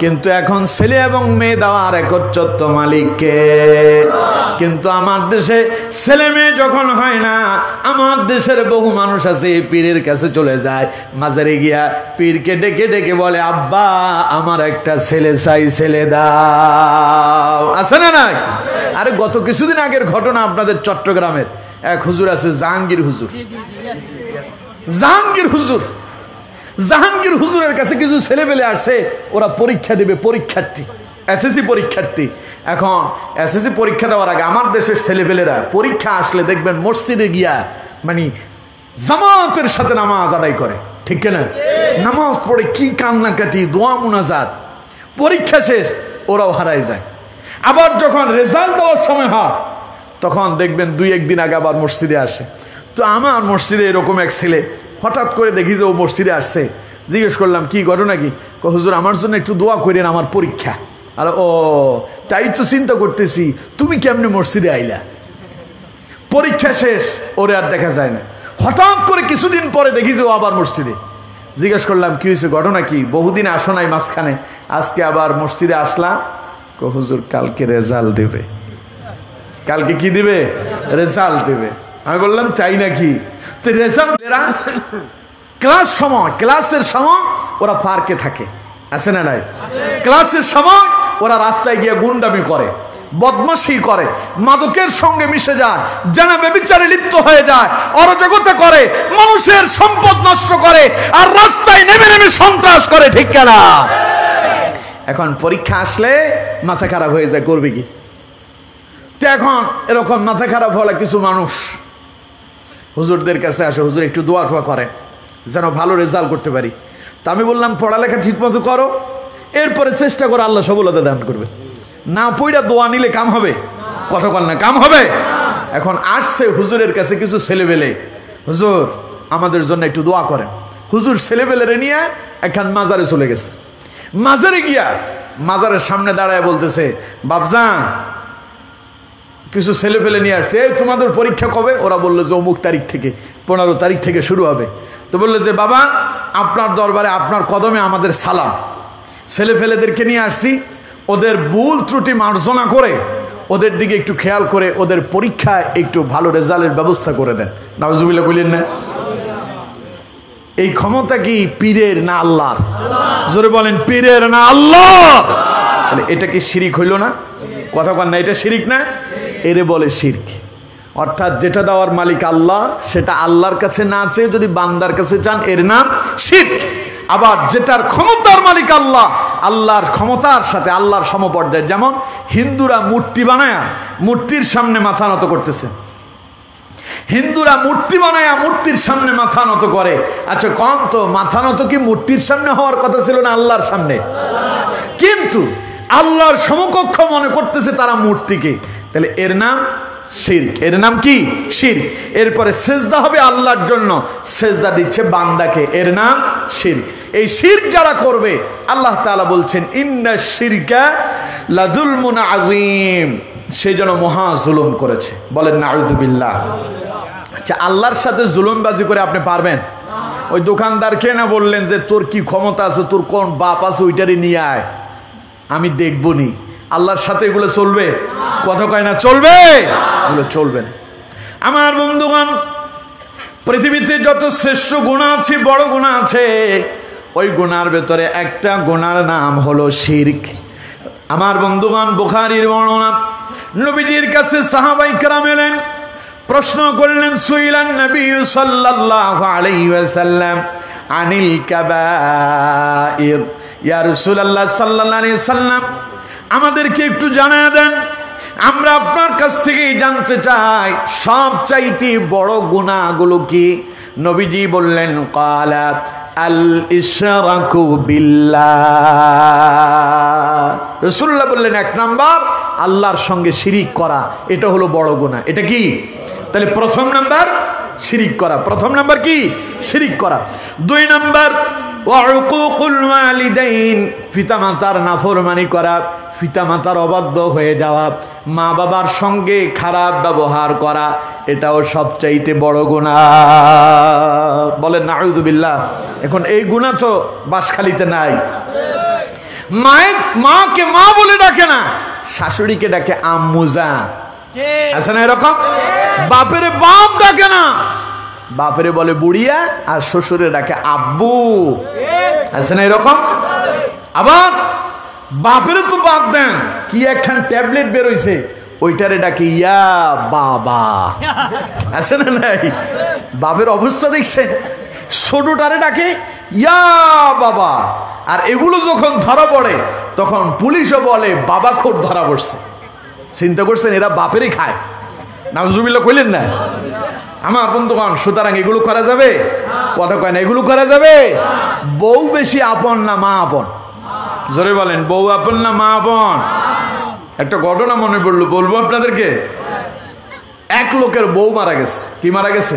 কিন্তু এখন ছেলে এবং মেয়ে দেওয়ার একচ্ছত্ব মালিক কে? কিন্তু আমার দেশে ছেলে মেয়ে যখন হয় না, আমার দেশের বহু মানুষ আছে পীরের কাছে চলে যায়, মাজারে গিয়া পীরকে ডেকে ডেকে বলে, আব্বা আমার একটা ছেলে চাই, ছেলে দাও। আছে না নাই? আরে গত কিছুদিন আগের ঘটনা আপনাদের চট্টগ্রামের এক হুজুর আছে, জাহাঙ্গীর হুজুর। জাহাঙ্গীর হুজুরের কাছে কিছু ছেলে পেলে আসছে, ওরা পরীক্ষা দেবে, পরীক্ষার্থী, এসএসসি পরীক্ষার্থী। এখন এসএসসি পরীক্ষা দেওয়ার আগে আমার দেশের ছেলেপেলেরা পরীক্ষা আসলে দেখবেন মসজিদে গিয়া মানে জামাতের সাথে নামাজ আদায় করে, ঠিক কিনা? নামাজ পড়ে কি কান্নাকাটি, দোয়া মুনাজাত। পরীক্ষা শেষ ওরাও হারায় যায়। আবার যখন রেজাল্ট দেওয়ার সময় হয় তখন দেখবেন দুই একদিন আগে আবার মসজিদে আসে। তো আমার মসজিদে এরকম এক ছেলে হঠাৎ করে দেখি যে ও মসজিদে আসছে। জিজ্ঞেস করলাম কি ঘটনা কি? হুজুর আমার জন্য একটু দোয়া করেন, আমার পরীক্ষা। আর ও তাই তো চিন্তা করতেছি তুমি কেমনে মসজিদে আইলা। পরীক্ষা শেষ, ওরে আর দেখা যায় না। হঠাৎ করে কিছুদিন পরে দেখি যে ও আবার মসজিদে। জিজ্ঞেস করলাম কি হয়েছে, ঘটনা কি? বহুদিন আসো নাই, মাঝখানে আজকে আবার মসজিদে আসলাম। হুজুর কালকে রেজাল্ট দেবে। কালকে কি দিবে? রেজাল্ট দিবে। আমি বললাম তাই নাকি? তো রেজাল্ট ক্লাসের সময় ওরা পার্কে থাকে, আছে না নাই? ক্লাসের সময় ওরা রাস্তায় গিয়ে গুন্ডামি করে, বদমাশি করে, মাদকের সঙ্গে মিশে যায়, জানা ব্যভিচারে লিপ্ত হয়ে যায়, অরাজকতা করে, মানুষের সম্পদ নষ্ট করে, আর রাস্তায় নেমে নেমে সন্ত্রাস করে, ঠিক না? এখন পরীক্ষা আসলে মাথা খারাপ হয়ে যায়, করবে কি? তো এখন এরকম মাথা খারাপ হলে কিছু মানুষ হুজুরদের কাছে আসে, হুজুর একটু দোয়া টোয়া করেন যেন ভালো রেজাল্ট করতে পারি। তা আমি বললাম পড়ালেখা ঠিক মতো করো, এরপরে চেষ্টা করো, আল্লাহ সফলতা দান করবে। না পইড়া দোয়া নিলে কাম হবে? কথা বল না, কাম হবে? এখন আসছে হুজুরের কাছে কিছু ছেলেবেলে, হুজুর আমাদের জন্য একটু দোয়া করেন। হুজুর ছেলেবেলেরে নিয়ে একখান মাজারে চলে গেছে। মাজারে গিয়া মাজারের সামনে দাঁড়ায় বলতেছে, বাপজান কিছু ছেলে ফেলে নিয়ে আসছে, তোমাদের পরীক্ষা কবে? ওরা বললো যে অমুক তারিখ থেকে, 15 তারিখ থেকে শুরু হবে। তো বললো যে বাবা আপনার দরবারে আপনার কদমে আমাদের সালাম, ছেলে ফেলেদেরকে নিয়ে আসছি, ওদের ভুল ত্রুটি মার্জনা করে ওদের দিকে একটু খেয়াল করে ওদের পরীক্ষায় একটু ভালো রেজাল্টের ব্যবস্থা করে দেন। নাউজুবিল্লাহ বললেন না? এই ক্ষমতা কি পীরের না আল্লাহর? জোরে বলেন, পীরের না আল্লাহর? তাহলে এটা কি শিরিক হইল না? কথা বল না, এটা শিরিক না? এরে বলে শিরক। অর্থাৎ যেটা দেওয়ার মালিক আল্লাহ, সেটা আল্লাহর কাছে না চেয়ে যদি বান্দার কাছে চান, এর নাম শিরক। আবার যেটার ক্ষমতার মালিক আল্লাহ, আল্লাহর ক্ষমতার সাথে আল্লাহর সমপর্যায়ে, যেমন হিন্দুরা মূর্তি বানায়া মূর্তির সামনে মাথা নত করতেছে, হিন্দুরা মূর্তি বানায়া মূর্তির সামনে মাথা নত করে। আচ্ছা কম তো, মাথা নত কি মূর্তির সামনে হওয়ার কথা ছিল না আল্লাহর সামনে? কিন্তু আল্লাহর সমকক্ষ মনে করতেছে তারা মূর্তিকে, তাহলে এর নাম শিরক। এর নাম কি? শিরক। এরপরে সেজদা হবে আল্লাহর জন্য, সেজদা দিচ্ছে বান্দাকে, এর নাম শিরক। এই শিরক যারা করবে, আল্লাহ তাআলা বলছেন ইন্না শিরকা লাযুলমুন আযীম, সে যেন মহা জুলুম করেছে। বলেন নাউযুবিল্লাহ। আচ্ছা আল্লাহর সাথে জুলুমবাজি করে আপনি পারবেন? ওই দোকানদারকে না বললেন যে তোর কি ক্ষমতা আছে, তোর কোন বাপ আছে, ওইটারে নিয়ে আয়, আমি দেখবো নি। আল্লাহর সাথে এগুলো চলবে? কথা কয় না, চলবে? এগুলো চলবে না। আমার বন্ধুগণ, পৃথিবীতে যত শ্রেষ্ঠ গুনাহ আছে, বড় গুনাহ আছে, ওই গুনার ভেতরে একটা গুনার নাম হলো শিরক। আমার বন্ধুগণ, বুখারীর বর্ণনা, নবীজির কাছে সাহাবায়ে কেরাম এলেন, প্রশ্ন করলেন, সুইলান নবী সাল্লাল্লাহু আলাইহি ওয়াসাল্লাম আনিল কাবাইর, ইয়া রাসূলুল্লাহ সাল্লাল্লাহু আলাইহি ওয়াসাল্লাম আমাদেরকে একটু জানিয়ে দেন, আমরা আপনার কাছ থেকে জানতে চাই সবচাইতে বড় গুনাহগুলো কি? নবীজি বললেন, ক্বালা আল ইশরাকু বিল্লাহ। রাসূলুল্লাহ বললেন, এক নাম্বার আল্লাহর সঙ্গে শিরিক করা, এটা হলো বড় গুনাহ। এটা কি? তাহলে প্রথম নাম্বার শিরিক করা। প্রথম নাম্বার কি? শিরিক করা। 2 নাম্বার ওয়াউকুকুল ওয়ালিদাইন, পিতামাতার নাফরমানি করা, পিতামাতার অবাধ্য হয়ে যাওয়া, মা বাবার সঙ্গে খারাপ ব্যবহার করা, এটাও সবচাইতে বড় গুনাহ। বলেন নাউযুবিল্লাহ। এখন এই গুনাহ তো বাসখালীতে নাই। মাকে মা বলে ডাকে না, শাশুড়িকে ডাকে আম্মুজান, আছে না এরকম? বাপেরে বাপ ডাকে না, বাপেরে বলে বুড়িয়া, আর শ্বশুরে ডাকে আব্বু, আছে না এরকম? আবার বাপেরে তো বাদ দেন, কি একখান ট্যাবলেট বেরোইছে, ওইটারে ডাকে ইয়া বাবা, আছে না নাই? বাপের অবস্থা দেখছেন? ছোটটারে ডাকে ইয়া বাবা। আর এগুলো যখন ধরা পড়ে তখন পুলিশও বলে বাবা খোর ধরা পড়ছে। চিন্তা করছেন, এরা বাপেরই খায়। নাউজুবিল্লাহ কইলেন না? আমার বন্ধুগণ, সুতরাং এগুলো করা যাবে? কথা কয় না, এগুলো করা যাবে? বউ বেশি আপন না মা আপন? জোরে বলেন, বউ আপন না মা আপন? একটা ঘটনা মনে পড়লো, বলবো আপনাদেরকে। এক লোকের বউ মারা গেছে। কি মারা গেছে?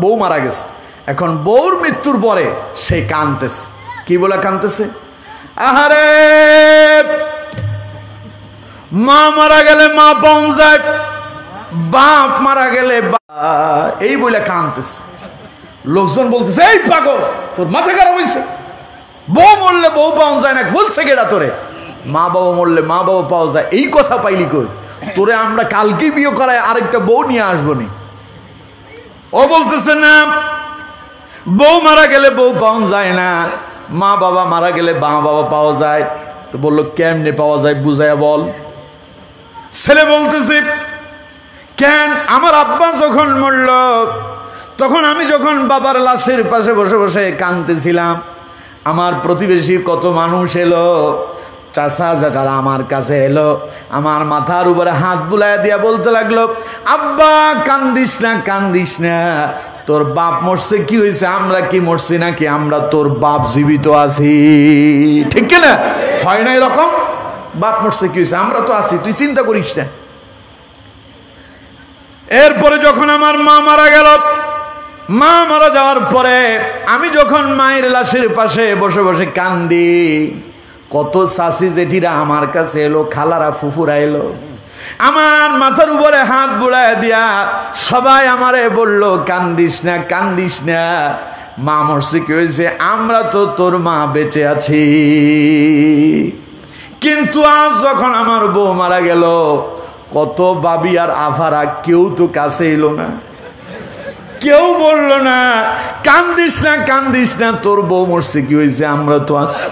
বউ মারা গেছে। এখন বউর মৃত্যুর পরে সে কাঁদতেছে। কি বলে কাঁদতেছে? আহারে, মা মারা গেলে মা পাওয়া যায়, বাপ মারা গেলে এই বলে কাঁদতেছে। লোকজন বলতেছে, এই পাগল, তোর মাথা খারাপ হয়েছে, বউ মরলে বউ পাওয়া যায় না, বলছে কেডা তোরে? মা বাবা মরলে মা বাবা পাওয়া যায়, এই কথা পাইলি কই? তোরে আমরা কালকে বিয়ে করায় আরেকটা বউ নিয়ে আসবো নি। ও বলতেছে না, বউ মারা গেলে বউ পাওয়া যায় না, মা বাবা মারা গেলে মা বাবা পাওয়া যায়। তো বললো কেমনে পাওয়া যায় বুঝাইয়া বল। ছেলে বলতেছে, কেন, আমার আব্বা যখন মরল তখন আমি যখন বাবার লাশের পাশে বসে বসে কাঁদতেছিলাম, আমার প্রতিবেশী কত মানুষ এলো, চাচা যারা আমার কাছে এলো, আমার মাথার উপরে হাত বুলাইয়া দিয়া বলতে লাগলো, আব্বা কান্দিস না, কান্দিস না, তোর বাপ মরছে, কি হয়েছে, আমরা কি মরছি নাকি, আমরা তোর বাপ জীবিত আছি। ঠিক কিনা? হয় না এরকম? বাপ মরছে কি হয়েছে, আমরা তো আছি, তুই চিন্তা করিস না। এরপরে যখন আমার মা মারা গেল, মা মারা যাওয়ার পরে আমি যখন মায়ের লাশের পাশে বসে বসে কান্দি, কত চাচি জেঠিরা আমার কাছে এলো, খালারা ফুফুরা এলো, আমার মাথার উপরে হাত বুলায় দিয়া সবাই আমারে বলল, কান্দিস না, কান্দিস না, মা মরছে কি হয়েছে, আমরা তো তোর মা বেঁচে আছি। কিন্তু আজ যখন আমার বউ মারা গেল, কত বাবি আর আফারা কেউ তো কাছে এলো না, কেউ বলল না কান্দিস না, কান্দিস না, তোর বউ মরছে কি হয়েছে, আমরা তো আছি।